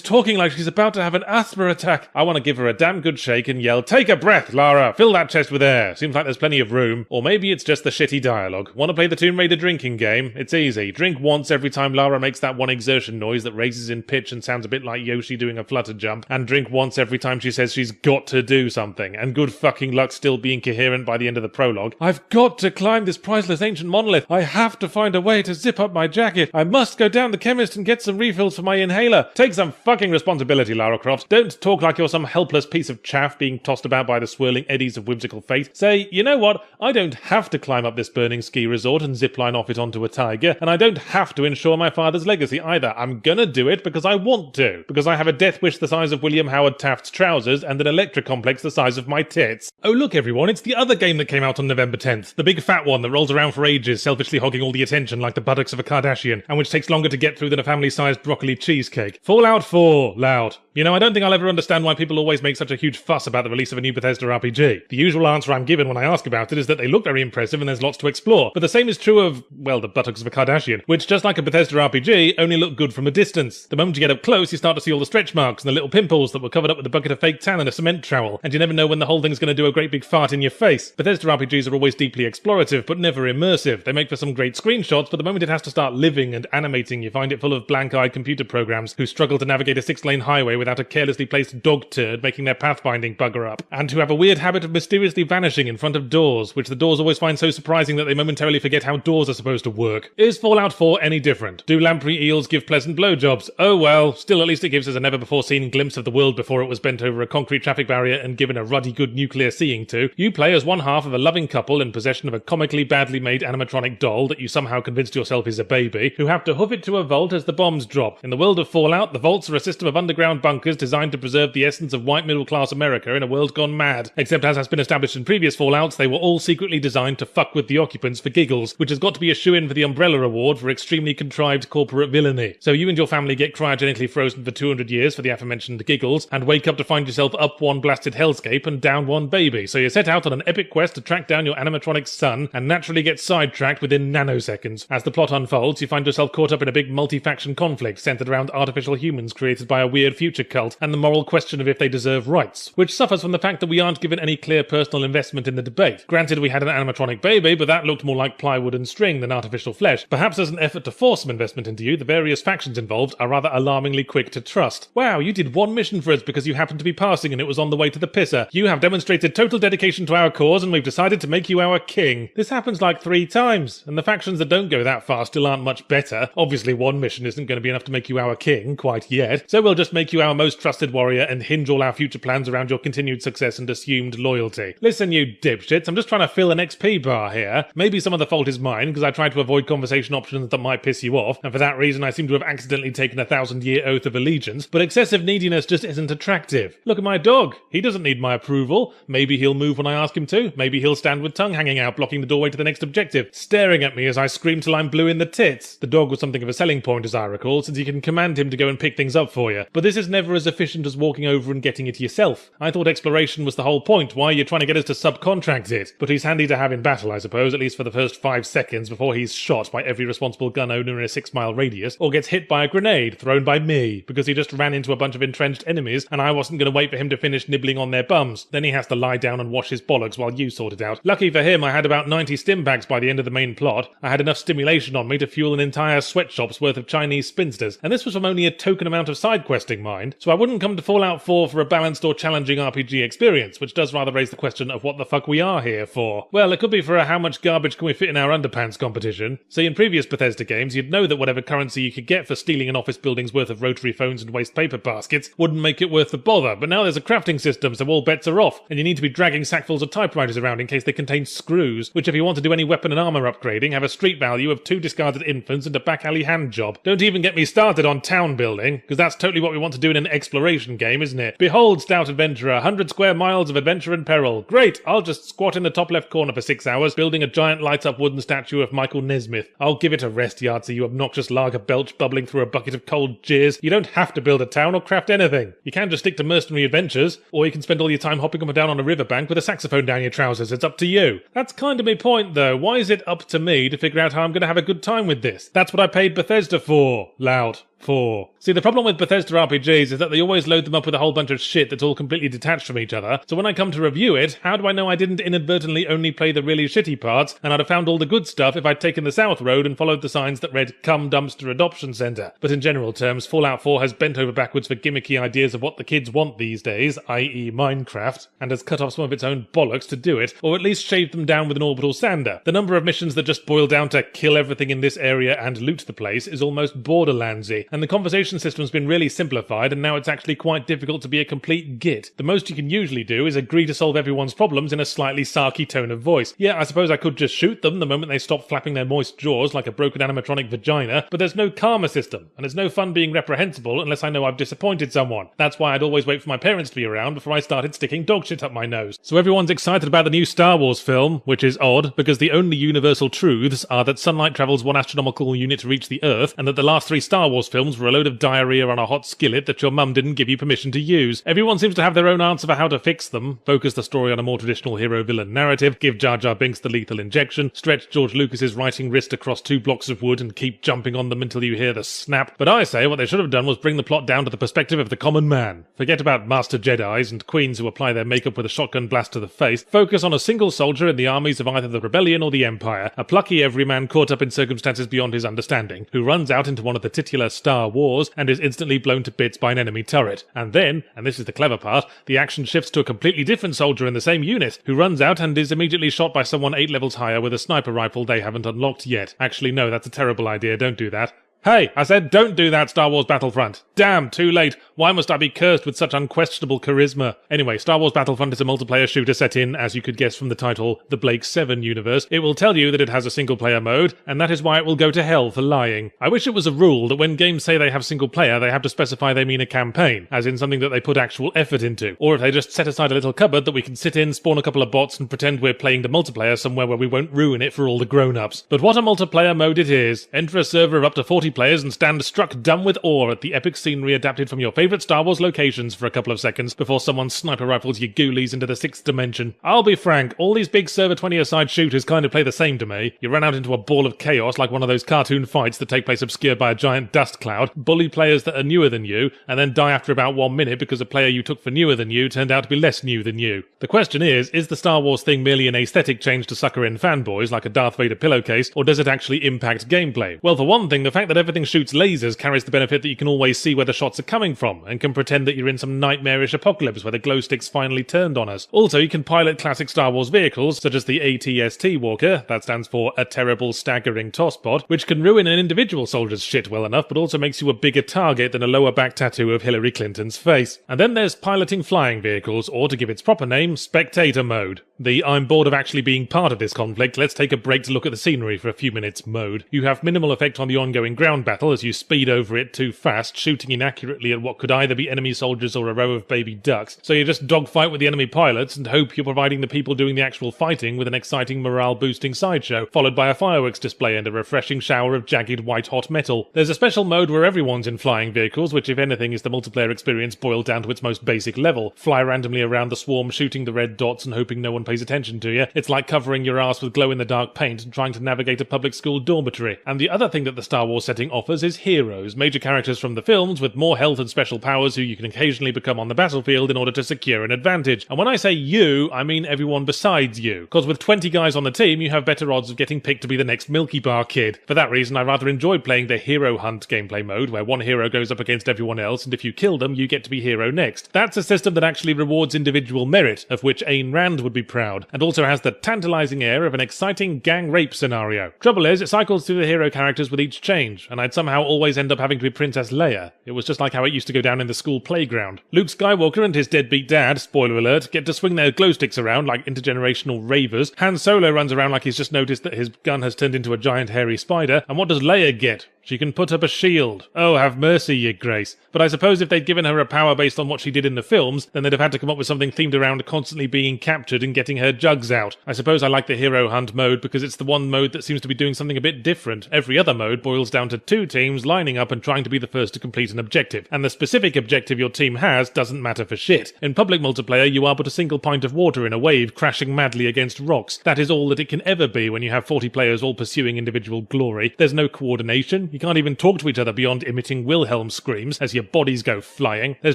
A: talking like she's about to have an asthma attack. I want to give her a damn good shake and yell, "Take a breath, Lara! Fill that chest with air! Seems like there's plenty of room." Or maybe it's just the shitty dialogue. Want to play the Tomb Raider drinking game? It's easy. Drink once every time Lara makes that one exertion noise that raises in pitch and sounds a bit like Yoshi doing a flutter jump, and drink once every time she says she's got to do something, and good fucking luck still being coherent by the end of the prologue. I've got to climb this priceless ancient monolith. I have to find a way to zip up my jacket. I must go down the chemist and get some refills for my inhaler. Take some fucking responsibility, Lara Croft. Don't talk like you're some helpless piece of chaff being tossed about by the swirling eddies of whimsical fate. Say, you know what? I don't have to climb up this burning ski resort and zipline off it onto a tiger, and I don't have to ensure my father's legacy either. I'm gonna do it because I want to. Because I have a death wish the size of William Howard Howard Taft's trousers and an electric complex the size of my tits. Oh look everyone, it's the other game that came out on November 10th. The big fat one that rolls around for ages, selfishly hogging all the attention like the buttocks of a Kardashian, and which takes longer to get through than a family-sized broccoli cheesecake. Fallout 4, loud. You know, I don't think I'll ever understand why people always make such a huge fuss about the release of a new Bethesda RPG. The usual answer I'm given when I ask about it is that they look very impressive and there's lots to explore. But the same is true of, well, the buttocks of a Kardashian, which, just like a Bethesda RPG, only look good from a distance. The moment you get up close, you start to see all the stretch marks and the little pimples that were covered up with a bucket of fake tan and a cement trowel, and you never know when the whole thing's going to do a great big fart in your face. Bethesda RPGs are always deeply explorative, but never immersive. They make for some great screenshots, but the moment it has to start living and animating, you find it full of blank-eyed computer programs who struggle to navigate a 6-lane highway without a carelessly placed dog turd making their pathfinding bugger up, and who have a weird habit of mysteriously vanishing in front of doors, which the doors always find so surprising that they momentarily forget how doors are supposed to work. Is Fallout 4 any different? Do lamprey eels give pleasant blowjobs? Oh well, still at least it gives us a never-before-seen glimpse of the world before it was bent over a concrete traffic barrier and given a ruddy good nuclear seeing to. You play as one half of a loving couple in possession of a comically badly made animatronic doll that you somehow convinced yourself is a baby, who have to hoof it to a vault as the bombs drop. In the world of Fallout, the vaults are a system of underground bunkers designed to preserve the essence of white middle-class America in a world gone mad. Except, as has been established in previous Fallouts, they were all secretly designed to fuck with the occupants for giggles, which has got to be a shoo-in for the Umbrella Award for extremely contrived corporate villainy. So you and your family get cryogenically frozen for 200 years for the aforementioned giggles, and wake up to find yourself up one blasted hellscape and down one baby. So you set out on an epic quest to track down your animatronic son, and naturally get sidetracked within nanoseconds. As the plot unfolds, you find yourself caught up in a big multi-faction conflict centered around artificial humans created by a weird future cult, and the moral question of if they deserve rights, which suffers from the fact that we aren't given any clear personal investment in the debate. Granted, we had an animatronic baby, but that looked more like plywood and string than artificial flesh. Perhaps as an effort to force some investment into you, the various factions involved are rather alarmingly quick to trust. Wow, you did one mission for us because you happened to be passing and it was on the way to the pisser. You have demonstrated total dedication to our cause and we've decided to make you our king. This happens like 3 times, and the factions that don't go that far still aren't much better. Obviously, one mission isn't going to be enough to make you our king, quite yet, so we'll just make you our most trusted warrior and hinge all our future plans around your continued success and assumed loyalty. Listen, you dipshits, I'm just trying to fill an XP bar here. Maybe some of the fault is mine, because I tried to avoid conversation options that might piss you off, and for that reason I seem to have accidentally taken a 1,000-year oath of allegiance, but excessive neediness just isn't attractive. Look at my dog. He doesn't need my approval. Maybe he'll move when I ask him to. Maybe he'll stand with tongue hanging out, blocking the doorway to the next objective, staring at me as I scream till I'm blue in the tits. The dog was something of a selling point, as I recall, since you can command him to go and pick things up for you. But this is never as efficient as walking over and getting it yourself. I thought exploration was the whole point. Why are you trying to get us to subcontract it? But he's handy to have in battle, I suppose, at least for the first 5 seconds before he's shot by every responsible gun owner in a 6-mile radius, or gets hit by a grenade thrown by me, because he just ran into a bunch of entrenched enemies and I wasn't going to wait for him to finish nibbling on their bums. Then he has to lie down and wash his bollocks while you sort it out. Lucky for him, I had about 90 stim packs by the end of the main plot. I had enough stimulation on me to fuel an entire sweatshop's worth of Chinese spinsters, and this was from only a token amount of side questing, mind, so I wouldn't come to Fallout 4 for a balanced or challenging RPG experience, which does rather raise the question of what the fuck we are here for. Well, it could be for a how much garbage can we fit in our underpants competition. See, in previous Bethesda games, you'd know that whatever currency you could get for stealing an office building's worth of rotary phones and waste paper baskets wouldn't make it worth the bother, but now there's a crafting system, so all bets are off, and you need to be dragging sackfuls of typewriters around in case they contain screws, which if you want to do any weapon and armor upgrading, have a street value of 2 discarded infants and a back alley hand job. Don't even get me started on town building, because that's totally what we want to do in an exploration game, isn't it? Behold, stout adventurer, 100 square miles of adventure and peril. Great, I'll just squat in the top left corner for 6 hours, building a giant light-up wooden statue of Michael Nesmith. I'll give it a rest, Yahtzee, you obnoxious lager belch bubbling through a bucket of cold jizz. You don't have to build a town or craft anything. You can just stick to mercenary adventures, or you can spend all your time hopping up and down on a riverbank with a saxophone down your trousers. It's up to you. That's kind of my point, though. Why is it up to me to figure out how I'm going to have a good time with this? That's what I paid Bethesda for. Loud. 4. See, the problem with Bethesda RPGs is that they always load them up with a whole bunch of shit that's all completely detached from each other, so when I come to review it, how do I know I didn't inadvertently only play the really shitty parts, and I'd have found all the good stuff if I'd taken the South Road and followed the signs that read, "Come Dumpster Adoption Centre." But in general terms, Fallout 4 has bent over backwards for gimmicky ideas of what the kids want these days, i.e. Minecraft, and has cut off some of its own bollocks to do it, or at least shaved them down with an orbital sander. The number of missions that just boil down to kill everything in this area and loot the place is almost Borderlandsy, and the conversation system's been really simplified, and now it's actually quite difficult to be a complete git. The most you can usually do is agree to solve everyone's problems in a slightly sarky tone of voice. Yeah, I suppose I could just shoot them the moment they stop flapping their moist jaws like a broken animatronic vagina, but there's no karma system, and it's no fun being reprehensible unless I know I've disappointed someone. That's why I'd always wait for my parents to be around before I started sticking dog shit up my nose. So everyone's excited about the new Star Wars film, which is odd, because the only universal truths are that sunlight travels 1 astronomical unit to reach the Earth, and that the last 3 Star Wars films were a load of diarrhea on a hot skillet that your mum didn't give you permission to use. Everyone seems to have their own answer for how to fix them, focus the story on a more traditional hero-villain narrative, give Jar Jar Binks the lethal injection, stretch George Lucas's writing wrist across 2 blocks of wood and keep jumping on them until you hear the snap. But I say what they should have done was bring the plot down to the perspective of the common man. Forget about Master Jedis and queens who apply their makeup with a shotgun blast to the face. Focus on a single soldier in the armies of either the Rebellion or the Empire, a plucky everyman caught up in circumstances beyond his understanding, who runs out into one of the titular Star Wars and is instantly blown to bits by an enemy turret. And then, and this is the clever part, the action shifts to a completely different soldier in the same unit, who runs out and is immediately shot by someone 8 levels higher with a sniper rifle they haven't unlocked yet. Actually, no, that's a terrible idea, don't do that. Hey, I said don't do that, Star Wars Battlefront. Damn, too late. Why must I be cursed with such unquestionable charisma? Anyway, Star Wars Battlefront is a multiplayer shooter set in, as you could guess from the title, the Blake 7 universe. It will tell you that it has a single-player mode, and that is why it will go to hell for lying. I wish it was a rule that when games say they have single-player, they have to specify they mean a campaign, as in something that they put actual effort into. Or if they just set aside a little cupboard that we can sit in, spawn a couple of bots, and pretend we're playing the multiplayer somewhere where we won't ruin it for all the grown-ups. But what a multiplayer mode it is. Enter a server of up to 40 players and stand struck dumb with awe at the epic scenery adapted from your favourite Star Wars locations for a couple of seconds before someone sniper rifles your ghoulies into the 6th dimension. I'll be frank, all these big server 20-a-side shooters kind of play the same to me. You run out into a ball of chaos like one of those cartoon fights that take place obscured by a giant dust cloud, bully players that are newer than you, and then die after about 1 minute because a player you took for newer than you turned out to be less new than you. The question is the Star Wars thing merely an aesthetic change to sucker in fanboys like a Darth Vader pillowcase, or does it actually impact gameplay? Well, for one thing, the fact that everything shoots lasers carries the benefit that you can always see where the shots are coming from, and can pretend that you're in some nightmarish apocalypse where the glow sticks finally turned on us. Also, you can pilot classic Star Wars vehicles, such as the ATST Walker, that stands for a terrible staggering tosspot, which can ruin an individual soldier's shit well enough, but also makes you a bigger target than a lower back tattoo of Hillary Clinton's face. And then there's piloting flying vehicles, or to give its proper name, spectator mode. The I'm bored of actually being part of this conflict, let's take a break to look at the scenery for a few minutes mode. You have minimal effect on the ongoing ground battle as you speed over it too fast, shooting inaccurately at what could either be enemy soldiers or a row of baby ducks. So you just dogfight with the enemy pilots and hope you're providing the people doing the actual fighting with an exciting morale-boosting sideshow, followed by a fireworks display and a refreshing shower of jagged white-hot metal. There's a special mode where everyone's in flying vehicles, which if anything is the multiplayer experience boiled down to its most basic level. Fly randomly around the swarm, shooting the red dots and hoping no one pays attention to you. It's like covering your ass with glow-in-the-dark paint and trying to navigate a public school dormitory. And the other thing that the Star Wars setting offers is heroes, major characters from the films with more health and special powers who you can occasionally become on the battlefield in order to secure an advantage. And when I say you, I mean everyone besides you. Because with 20 guys on the team, you have better odds of getting picked to be the next Milky Bar kid. For that reason, I rather enjoyed playing the Hero Hunt gameplay mode, where one hero goes up against everyone else, and if you kill them, you get to be hero next. That's a system that actually rewards individual merit, of which Ayn Rand would be proud, and also has the tantalizing air of an exciting gang rape scenario. Trouble is, it cycles through the hero characters with each change, and I'd somehow always end up having to be Princess Leia. It was just like how it used to go down in the school playground. Luke Skywalker and his deadbeat dad, spoiler alert, get to swing their glow sticks around like intergenerational ravers. Han Solo runs around like he's just noticed that his gun has turned into a giant hairy spider. And what does Leia get? She can put up a shield. Oh, have mercy, your grace. But I suppose if they'd given her a power based on what she did in the films, then they'd have had to come up with something themed around constantly being captured and getting her jugs out. I suppose I like the Hero Hunt mode because it's the one mode that seems to be doing something a bit different. Every other mode boils down to 2 teams lining up and trying to be the first to complete an objective. And the specific objective your team has doesn't matter for shit. In public multiplayer, you are but a single pint of water in a wave crashing madly against rocks. That is all that it can ever be when you have 40 players all pursuing individual glory. There's no coordination. You can't even talk to each other beyond emitting Wilhelm screams as your bodies go flying. There's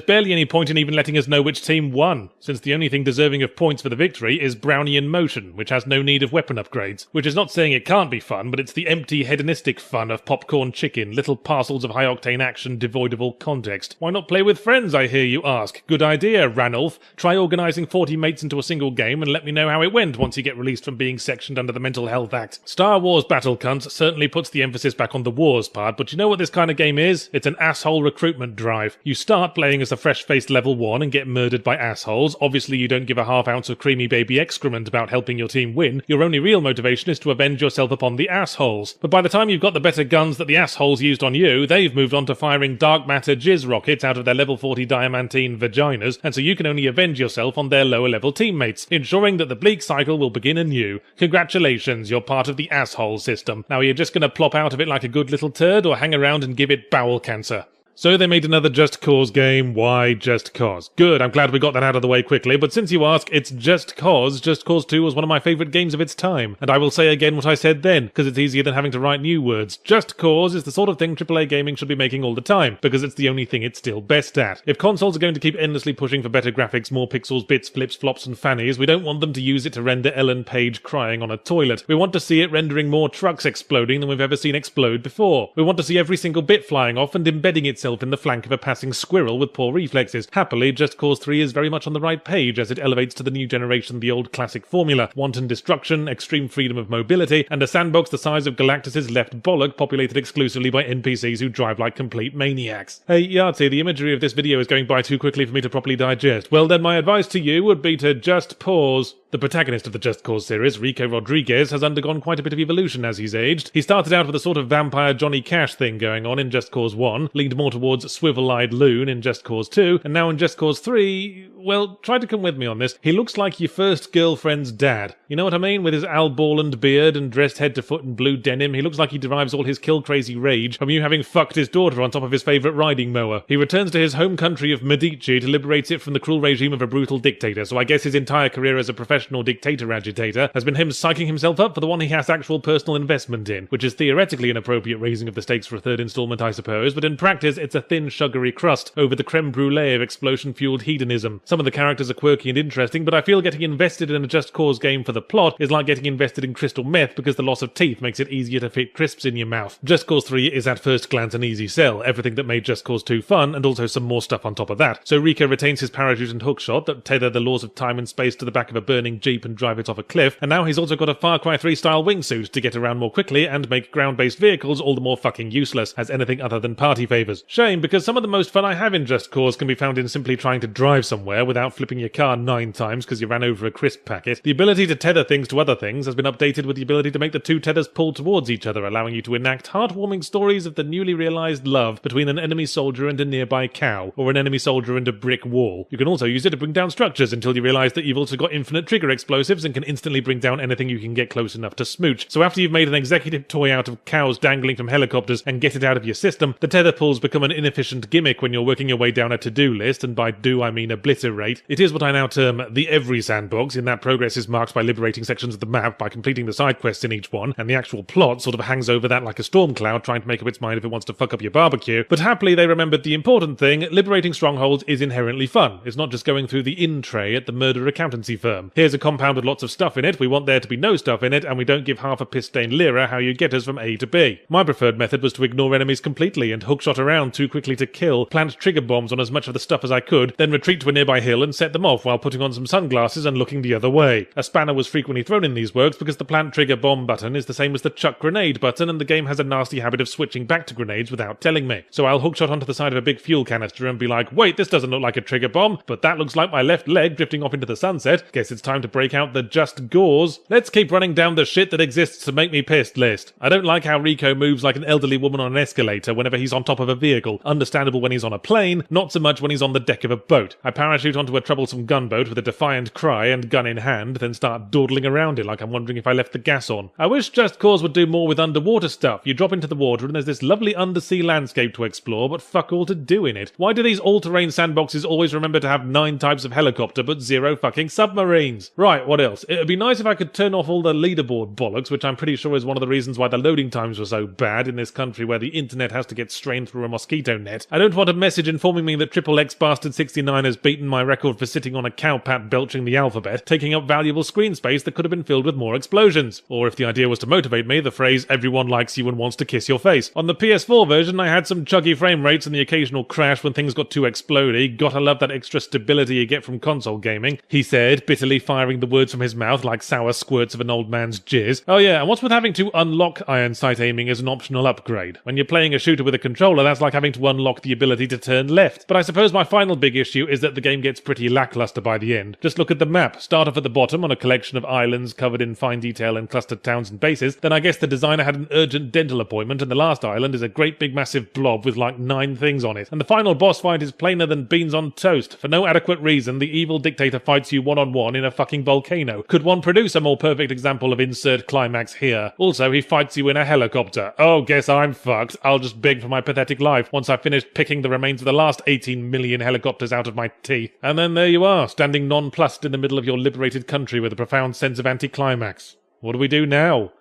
A: barely any point in even letting us know which team won, since the only thing deserving of points for the victory is Brownian motion, which has no need of weapon upgrades. Which is not saying it can't be fun, but it's the empty hedonistic fun of popcorn chicken, little parcels of high-octane action devoid of all context. Why not play with friends, I hear you ask? Good idea, Ranulph. Try organising 40 mates into a single game and let me know how it went once you get released from being sectioned under the Mental Health Act. Star Wars Battle Cunts certainly puts the emphasis back on the wars part, but you know what this kind of game is? It's an asshole recruitment drive. You start playing as a fresh-faced level 1 and get murdered by assholes. Obviously you don't give a half ounce of creamy baby excrement about helping your team win. Your only real motivation is to avenge yourself upon the assholes. But by the time you've got the better guns that the assholes used on you, they've moved on to firing dark matter jizz rockets out of their level 40 diamantine vaginas, and so you can only avenge yourself on their lower level teammates, ensuring that the bleak cycle will begin anew. Congratulations, you're part of the asshole system. Now are you just gonna plop out of it like a good little turd, or hang around and give it bowel cancer? So they made another Just Cause game. Why Just Cause? Good, I'm glad we got that out of the way quickly, but since you ask, it's Just Cause 2 was one of my favourite games of its time, and I will say again what I said then, because it's easier than having to write new words. Just Cause is the sort of thing AAA gaming should be making all the time, because it's the only thing it's still best at. If consoles are going to keep endlessly pushing for better graphics, more pixels, bits, flips, flops and fannies, we don't want them to use it to render Ellen Page crying on a toilet. We want to see it rendering more trucks exploding than we've ever seen explode before. We want to see every single bit flying off and embedding itself in the flank of a passing squirrel with poor reflexes. Happily, Just Cause 3 is very much on the right page as it elevates to the new generation the old classic formula: wanton destruction, extreme freedom of mobility, and a sandbox the size of Galactus's left bollock populated exclusively by NPCs who drive like complete maniacs. Hey Yahtzee, the imagery of this video is going by too quickly for me to properly digest. Well then, my advice to you would be to just pause. The protagonist of the Just Cause series, Rico Rodriguez, has undergone quite a bit of evolution as he's aged. He started out with a sort of vampire Johnny Cash thing going on in Just Cause 1, leaned more towards swivel-eyed loon in Just Cause 2, and now in Just Cause 3, well, try to come with me on this. He looks like your first girlfriend's dad. You know what I mean? With his Al Borland beard and dressed head to foot in blue denim, he looks like he derives all his kill-crazy rage from you having fucked his daughter on top of his favourite riding mower. He returns to his home country of Medici to liberate it from the cruel regime of a brutal dictator, so I guess his entire career as a professional dictator agitator has been him psyching himself up for the one he has actual personal investment in, which is theoretically an appropriate raising of the stakes for a third installment, I suppose, but in practice it's a thin, sugary crust over the creme brulee of explosion-fueled hedonism. Some of the characters are quirky and interesting, but I feel getting invested in a Just Cause game for the plot is like getting invested in crystal meth because the loss of teeth makes it easier to fit crisps in your mouth. Just Cause 3 is at first glance an easy sell, everything that made Just Cause 2 fun, and also some more stuff on top of that. So Rico retains his parachute and hookshot that tether the laws of time and space to the back of a burning jeep and drive it off a cliff, and now he's also got a Far Cry 3 style wingsuit to get around more quickly and make ground-based vehicles all the more fucking useless as anything other than party favours. Shame, because some of the most fun I have in Just Cause can be found in simply trying to drive somewhere without flipping your car 9 times because you ran over a crisp packet. The ability to tether things to other things has been updated with the ability to make the two tethers pull towards each other, allowing you to enact heartwarming stories of the newly realised love between an enemy soldier and a nearby cow, or an enemy soldier and a brick wall. You can also use it to bring down structures until you realise that you've also got infinite trigger explosives and can instantly bring down anything you can get close enough to smooch. So after you've made an executive toy out of cows dangling from helicopters and get it out of your system, the tether pulls become an inefficient gimmick when you're working your way down a to-do list, and by do I mean obliterate. It is what I now term the every sandbox, in that progress is marked by liberating sections of the map by completing the side quests in each one, and the actual plot sort of hangs over that like a storm cloud trying to make up its mind if it wants to fuck up your barbecue. But happily they remembered the important thing: liberating strongholds is inherently fun. It's not just going through the in tray at the murder accountancy firm. Here's a compound with lots of stuff in it, we want there to be no stuff in it, and we don't give half a piss-stained lira how you get us from A to B. My preferred method was to ignore enemies completely and hookshot around too quickly to kill, plant trigger bombs on as much of the stuff as I could, then retreat to a nearby hill and set them off while putting on some sunglasses and looking the other way. A spanner was frequently thrown in these works because the plant trigger bomb button is the same as the chuck grenade button, and the game has a nasty habit of switching back to grenades without telling me. So I'll hookshot onto the side of a big fuel canister and be like, wait, this doesn't look like a trigger bomb, but that looks like my left leg drifting off into the sunset. Guess it's time to break out the Just Gauze. Let's keep running down the shit that exists to make me pissed list. I don't like how Rico moves like an elderly woman on an escalator whenever he's on top of a vehicle. Understandable when he's on a plane, not so much when he's on the deck of a boat. I parachute onto a troublesome gunboat with a defiant cry and gun in hand, then start dawdling around it like I'm wondering if I left the gas on. I wish Just Cause would do more with underwater stuff. You drop into the water and there's this lovely undersea landscape to explore, but fuck all to do in it. Why do these all-terrain sandboxes always remember to have 9 types of helicopter but 0 fucking submarines? Right, what else? It'd be nice if I could turn off all the leaderboard bollocks, which I'm pretty sure is one of the reasons why the loading times were so bad in this country where the internet has to get strained through a mosquito net. I don't want a message informing me that Triple X Bastard 69 has beaten my record for sitting on a cowpat belching the alphabet, taking up valuable screen space that could have been filled with more explosions. Or if the idea was to motivate me, the phrase "everyone likes you and wants to kiss your face." On the PS4 version, I had some chuggy frame rates and the occasional crash when things got too explodey. Gotta love that extra stability you get from console gaming, he said, bitterly firing the words from his mouth like sour squirts of an old man's jizz. Oh yeah, and what's with having to unlock iron sight aiming as an optional upgrade? When you're playing a shooter with a controller, that's like having to unlock the ability to turn left. But I suppose my final big issue is that the game gets pretty lackluster by the end. Just look at the map. Start off at the bottom on a collection of islands covered in fine detail and clustered towns and bases. Then I guess the designer had an urgent dental appointment, and the last island is a great big massive blob with like 9 things on it. And the final boss fight is plainer than beans on toast. For no adequate reason, the evil dictator fights you one-on-one in a fucking volcano. Could one produce a more perfect example of insert climax here? Also, he fights you in a helicopter. Oh, guess I'm fucked. I'll just beg for my pathetic life once I've finished picking the remains of the last 18 million helicopters out of my teeth. And then there you are, standing nonplussed in the middle of your liberated country with a profound sense of anticlimax. What do we do now?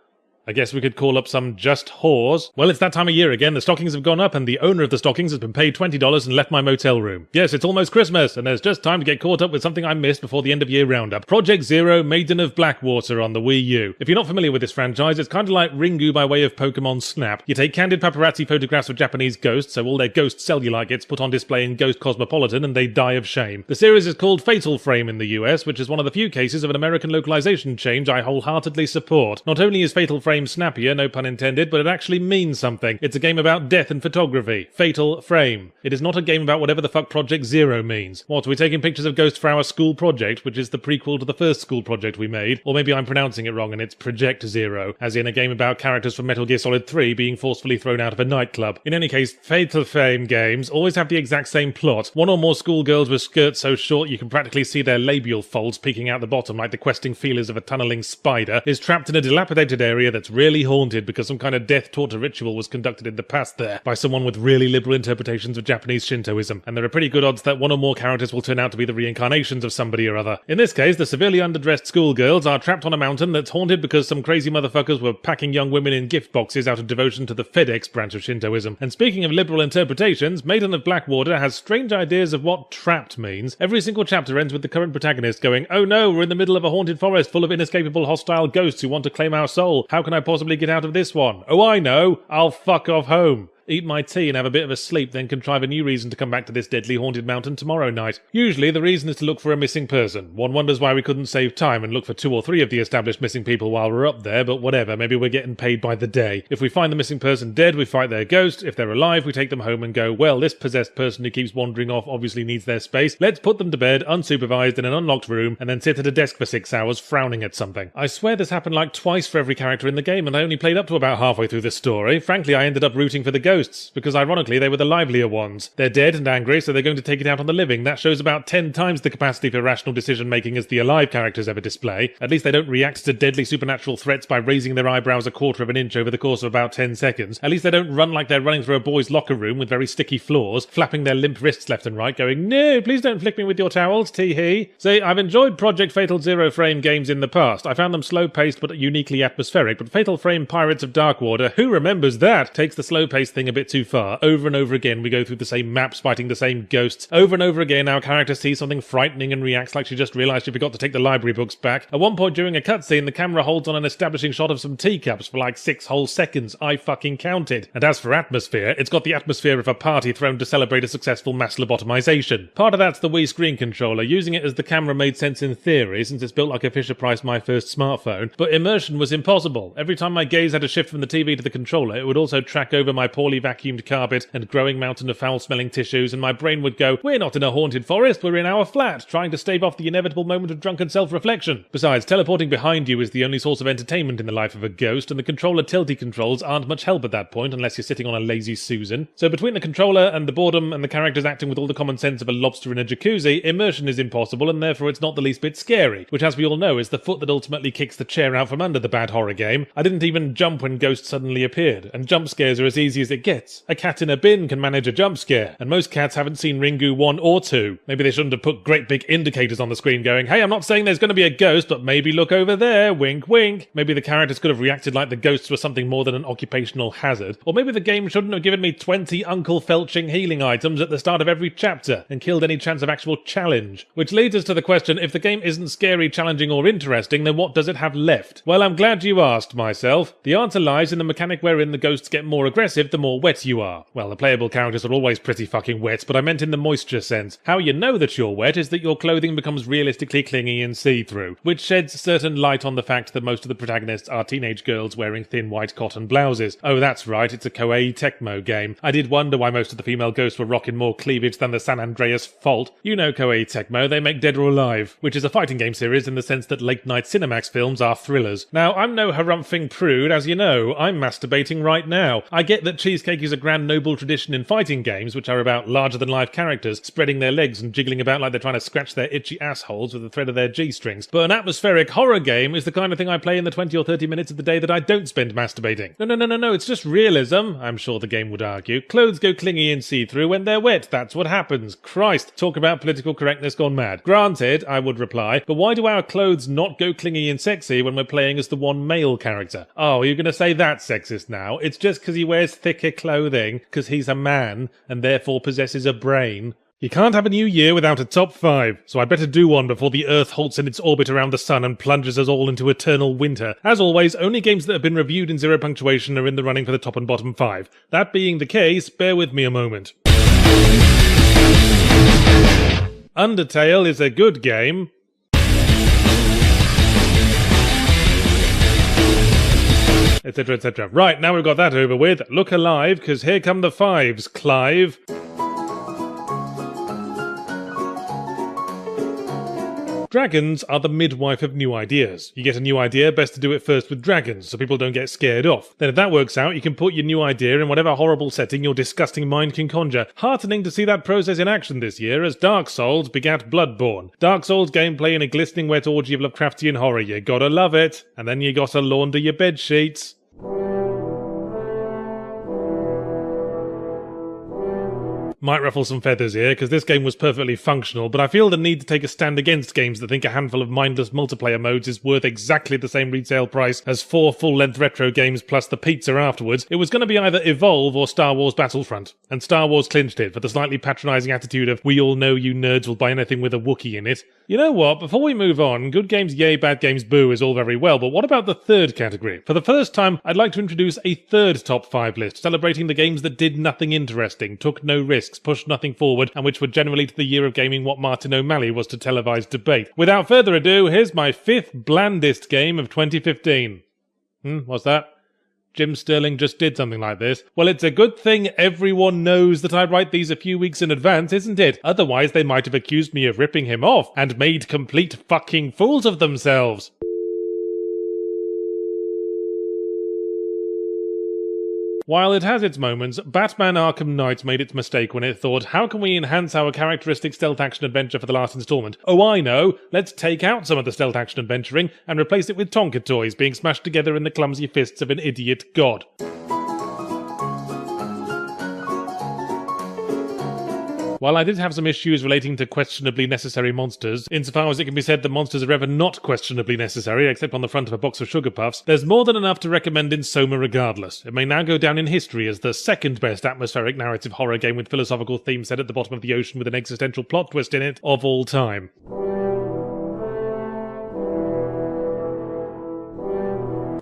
A: I guess we could call up some just whores. Well, it's that time of year again. The stockings have gone up, and the owner of the stockings has been paid $20 and left my motel room. Yes, it's almost Christmas, and there's just time to get caught up with something I missed before the end-of-year roundup. Project Zero Maiden of Blackwater on the Wii U. If you're not familiar with this franchise, it's kind of like Ringu by way of Pokemon Snap. You take candid paparazzi photographs of Japanese ghosts, so all their ghost cellulite gets put on display in Ghost Cosmopolitan, and they die of shame. The series is called Fatal Frame in the US, which is one of the few cases of an American localization change I wholeheartedly support. Not only is Fatal Frame snappier, no pun intended, but it actually means something. It's a game about death and photography. Fatal Frame. It is not a game about whatever the fuck Project Zero means. What, are we taking pictures of ghosts for our school project, which is the prequel to the first school project we made? Or maybe I'm pronouncing it wrong and it's Project Zero, as in a game about characters from Metal Gear Solid 3 being forcefully thrown out of a nightclub. In any case, Fatal Frame games always have the exact same plot. One or more schoolgirls with skirts so short you can practically see their labial folds peeking out the bottom like the questing feelers of a tunneling spider, is trapped in a dilapidated area that's really haunted because some kind of death torture ritual was conducted in the past there by someone with really liberal interpretations of Japanese Shintoism, and there are pretty good odds that one or more characters will turn out to be the reincarnations of somebody or other. In this case, the severely underdressed schoolgirls are trapped on a mountain that's haunted because some crazy motherfuckers were packing young women in gift boxes out of devotion to the FedEx branch of Shintoism. And speaking of liberal interpretations, Maiden of Blackwater has strange ideas of what trapped means. Every single chapter ends with the current protagonist going, "Oh no, we're in the middle of a haunted forest full of inescapable hostile ghosts who want to claim our soul. How can I possibly get out of this one? Oh, I know. I'll fuck off home. Eat my tea and have a bit of a sleep, then contrive a new reason to come back to this deadly haunted mountain tomorrow night." Usually the reason is to look for a missing person. One wonders why we couldn't save time and look for 2 or 3 of the established missing people while we're up there, but whatever, maybe we're getting paid by the day. If we find the missing person dead, we fight their ghost. If they're alive, we take them home and go, well, this possessed person who keeps wandering off obviously needs their space. Let's put them to bed, unsupervised, in an unlocked room, and then sit at a desk for 6 hours frowning at something. I swear this happened like twice for every character in the game, and I only played up to about halfway through the story. Frankly, I ended up rooting for the ghosts, because ironically they were the livelier ones. They're dead and angry, so they're going to take it out on the living. That shows about 10 times the capacity for rational decision-making as the alive characters ever display. At least they don't react to deadly supernatural threats by raising their eyebrows a quarter of an inch over the course of about 10 seconds. At least they don't run like they're running through a boys' locker room with very sticky floors, flapping their limp wrists left and right, going, "No, please don't flick me with your towels, tee-hee." See, I've enjoyed Project Fatal Zero Frame games in the past. I found them slow-paced but uniquely atmospheric, but Fatal Frame Pirates of Darkwater, who remembers that, takes the slow-paced thing a bit too far. Over and over again we go through the same maps fighting the same ghosts. Over and over again our character sees something frightening and reacts like she just realised she forgot to take the library books back. At one point during a cutscene the camera holds on an establishing shot of some teacups for like 6 whole seconds. I fucking counted. And as for atmosphere, it's got the atmosphere of a party thrown to celebrate a successful mass lobotomization. Part of that's the Wii screen controller. Using it as the camera made sense in theory since it's built like a Fisher-Price My First Smartphone, but immersion was impossible. Every time my gaze had to shift from the TV to the controller, it would also track over my poorly vacuumed carpet and growing mountain of foul-smelling tissues, and my brain would go, "We're not in a haunted forest, we're in our flat," trying to stave off the inevitable moment of drunken self-reflection. Besides, teleporting behind you is the only source of entertainment in the life of a ghost, and the controller tilty controls aren't much help at that point unless you're sitting on a lazy Susan. So between the controller and the boredom and the characters acting with all the common sense of a lobster in a jacuzzi, immersion is impossible, and therefore it's not the least bit scary, which as we all know is the foot that ultimately kicks the chair out from under the bad horror game. I didn't even jump when ghosts suddenly appeared, and jump scares are as easy as it it gets. A cat in a bin can manage a jump scare, and most cats haven't seen Ringu 1 or 2. Maybe they shouldn't have put great big indicators on the screen going, hey, I'm not saying there's going to be a ghost, but maybe look over there, wink wink. Maybe the characters could have reacted like the ghosts were something more than an occupational hazard. Or maybe the game shouldn't have given me 20 Uncle Felching healing items at the start of every chapter, and killed any chance of actual challenge. Which leads us to the question, if the game isn't scary, challenging or interesting, then what does it have left? Well, I'm glad you asked, myself. The answer lies in the mechanic wherein the ghosts get more aggressive the more wet you are. Well, the playable characters are always pretty fucking wet, but I meant in the moisture sense. How you know that you're wet is that your clothing becomes realistically clingy and see-through, which sheds certain light on the fact that most of the protagonists are teenage girls wearing thin white cotton blouses. Oh, that's right, it's a Koei Tecmo game. I did wonder why most of the female ghosts were rocking more cleavage than the San Andreas Fault. You know Koei Tecmo, they make Dead or Alive, which is a fighting game series in the sense that late-night Cinemax films are thrillers. Now, I'm no harumphing prude, as you know. I'm masturbating right now. I get that cheesecake is a grand noble tradition in fighting games, which are about larger-than-life characters spreading their legs and jiggling about like they're trying to scratch their itchy assholes with the thread of their G-strings. But an atmospheric horror game is the kind of thing I play in the 20 or 30 minutes of the day that I don't spend masturbating. No, it's just realism, I'm sure the game would argue. Clothes go clingy and see-through when they're wet, that's what happens. Christ, talk about political correctness gone mad. Granted, I would reply, but why do our clothes not go clingy and sexy when we're playing as the one male character? Oh, you're going to say that's sexist now? It's just because he wears thicker clothing, because he's a man, and therefore possesses a brain. You can't have a new year without a top 5, so I'd better do one before the Earth halts in its orbit around the sun and plunges us all into eternal winter. As always, only games that have been reviewed in 0 punctuation are in the running for the top and bottom 5. That being the case, bear with me a moment. Undertale is a good game. Etc, etc. Right, now we've got that over with, look alive, because here come the 5s, Clive. Dragons are the midwife of new ideas. You get a new idea, best to do it first with dragons, so people don't get scared off. Then if that works out, you can put your new idea in whatever horrible setting your disgusting mind can conjure. Heartening to see that process in action this year, as Dark Souls begat Bloodborne. Dark Souls gameplay in a glistening wet orgy of Lovecraftian horror, you gotta love it. And then you gotta launder your bed sheets. Might ruffle some feathers here, because this game was perfectly functional, but I feel the need to take a stand against games that think a handful of mindless multiplayer modes is worth exactly the same retail price as 4 full-length retro games plus the pizza afterwards. It was going to be either Evolve or Star Wars Battlefront, and Star Wars clinched it for the slightly patronising attitude of, we all know you nerds will buy anything with a Wookiee in it. You know what, before we move on, good games yay, bad games boo is all very well, but what about the third category? For the first time, I'd like to introduce a third top 5 list, celebrating the games that did nothing interesting, took no risks, pushed nothing forward, and which were generally to the year of gaming what Martin O'Malley was to televised debate. Without further ado, here's my 5th blandest game of 2015. What's that? Jim Sterling just did something like this. Well, it's a good thing everyone knows that I write these a few weeks in advance, isn't it? Otherwise, they might have accused me of ripping him off and made complete fucking fools of themselves. While it has its moments, Batman Arkham Knight made its mistake when it thought, how can we enhance our characteristic stealth action adventure for the last installment? Oh, I know! Let's take out some of the stealth action adventuring and replace it with Tonka toys being smashed together in the clumsy fists of an idiot god. While I did have some issues relating to questionably necessary monsters, insofar as it can be said that monsters are ever not questionably necessary except on the front of a box of sugar puffs, there's more than enough to recommend in Soma regardless. It may now go down in history as the second best atmospheric narrative horror game with philosophical themes set at the bottom of the ocean with an existential plot twist in it of all time.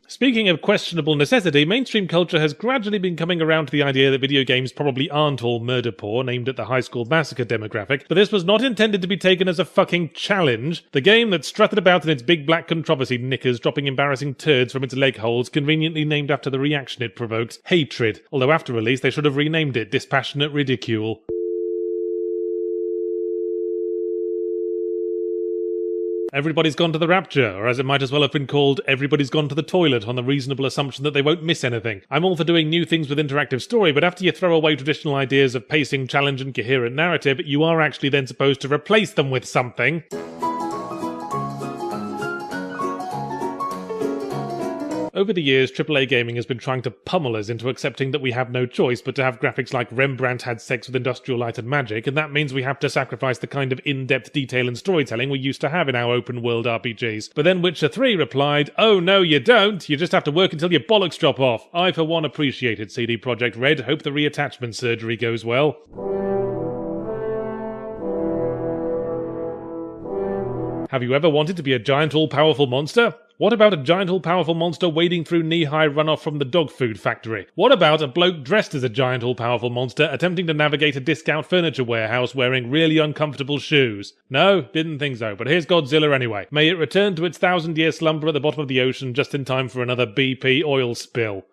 A: Speaking of questionable necessity, mainstream culture has gradually been coming around to the idea that video games probably aren't all murder porn aimed at the high school massacre demographic, but this was not intended to be taken as a fucking challenge. The game that strutted about in its big black controversy knickers dropping embarrassing turds from its leg holes, conveniently named after the reaction it provoked, Hatred, although after release they should have renamed it Dispassionate Ridicule. Everybody's Gone to the Rapture, or as it might as well have been called, Everybody's Gone to the Toilet, on the reasonable assumption that they won't miss anything. I'm all for doing new things with interactive story, but after you throw away traditional ideas of pacing, challenge and coherent narrative, you are actually then supposed to replace them with something. Over the years, AAA gaming has been trying to pummel us into accepting that we have no choice but to have graphics like Rembrandt had sex with Industrial Light and Magic, and that means we have to sacrifice the kind of in-depth detail and storytelling we used to have in our open-world RPGs. But then Witcher 3 replied, "Oh no, you don't. You just have to work until your bollocks drop off." I, for one, appreciated CD Projekt Red. Hope the reattachment surgery goes well. Have you ever wanted to be a giant all-powerful monster? What about a giant all-powerful monster wading through knee-high runoff from the dog food factory? What about a bloke dressed as a giant all-powerful monster attempting to navigate a discount furniture warehouse wearing really uncomfortable shoes? No, didn't think so, but here's Godzilla anyway. May it return to its 1,000-year slumber at the bottom of the ocean just in time for another BP oil spill.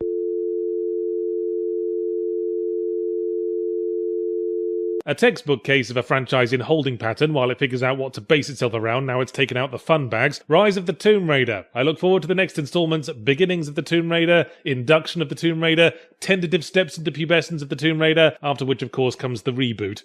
A: A textbook case of a franchise in holding pattern while it figures out what to base itself around now it's taken out the fun bags. Rise of the Tomb Raider. I look forward to the next installments: Beginnings of the Tomb Raider, Induction of the Tomb Raider, Tentative Steps into Pubescence of the Tomb Raider, after which of course comes the reboot.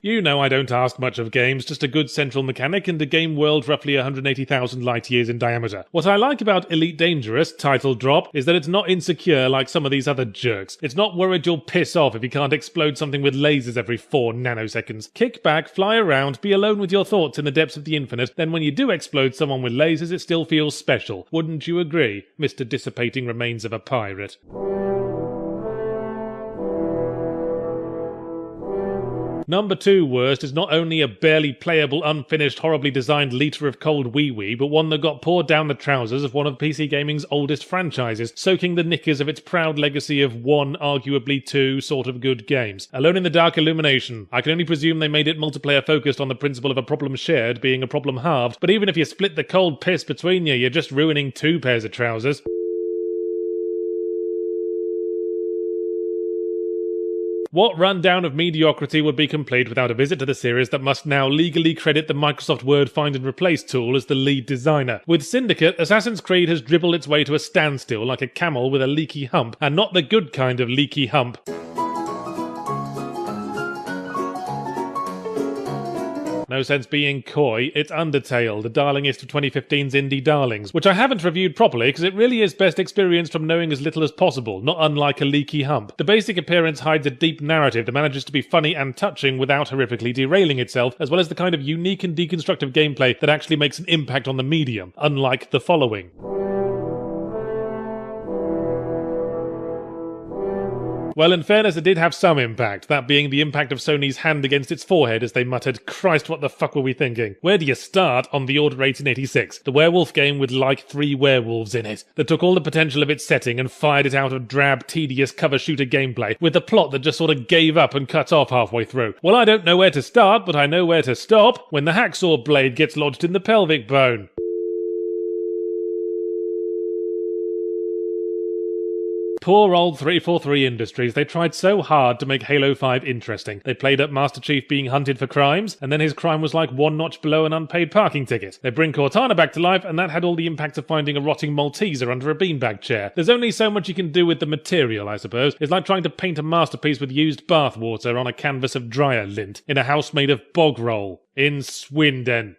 A: You know I don't ask much of games, just a good central mechanic and a game world roughly 180,000 light years in diameter. What I like about Elite Dangerous, title drop, is that it's not insecure like some of these other jerks. It's not worried you'll piss off if you can't explode something with lasers every 4 nanoseconds. Kick back, fly around, be alone with your thoughts in the depths of the infinite, then when you do explode someone with lasers it still feels special. Wouldn't you agree, Mr. Dissipating Remains of a Pirate? Number 2 worst is not only a barely playable, unfinished, horribly designed liter of cold wee-wee, but one that got poured down the trousers of one of PC gaming's oldest franchises, soaking the knickers of its proud legacy of 1, arguably 2, sort of good games. Alone in the Dark Illumination. I can only presume they made it multiplayer focused on the principle of a problem shared being a problem halved, but even if you split the cold piss between you, you're just ruining 2 pairs of trousers. What rundown of mediocrity would be complete without a visit to the series that must now legally credit the Microsoft Word Find and Replace tool as the lead designer? With Syndicate, Assassin's Creed has dribbled its way to a standstill like a camel with a leaky hump, and not the good kind of leaky hump. No sense being coy, it's Undertale, the darlingest of 2015's indie darlings, which I haven't reviewed properly because it really is best experienced from knowing as little as possible, not unlike a leaky hump. The basic appearance hides a deep narrative that manages to be funny and touching without horrifically derailing itself, as well as the kind of unique and deconstructive gameplay that actually makes an impact on the medium, unlike the following. Well, in fairness, it did have some impact, that being the impact of Sony's hand against its forehead as they muttered, "Christ, what the fuck were we thinking?" Where do you start on The Order 1886, the werewolf game with like 3 werewolves in it, that took all the potential of its setting and fired it out of drab, tedious cover shooter gameplay, with a plot that just sort of gave up and cut off halfway through? Well, I don't know where to start, but I know where to stop, when the hacksaw blade gets lodged in the pelvic bone. Poor old 343 Industries, they tried so hard to make Halo 5 interesting. They played up Master Chief being hunted for crimes, and then his crime was like 1 notch below an unpaid parking ticket. They bring Cortana back to life, and that had all the impact of finding a rotting Malteser under a beanbag chair. There's only so much you can do with the material, I suppose. It's like trying to paint a masterpiece with used bathwater on a canvas of dryer lint, in a house made of bog roll, in Swindon.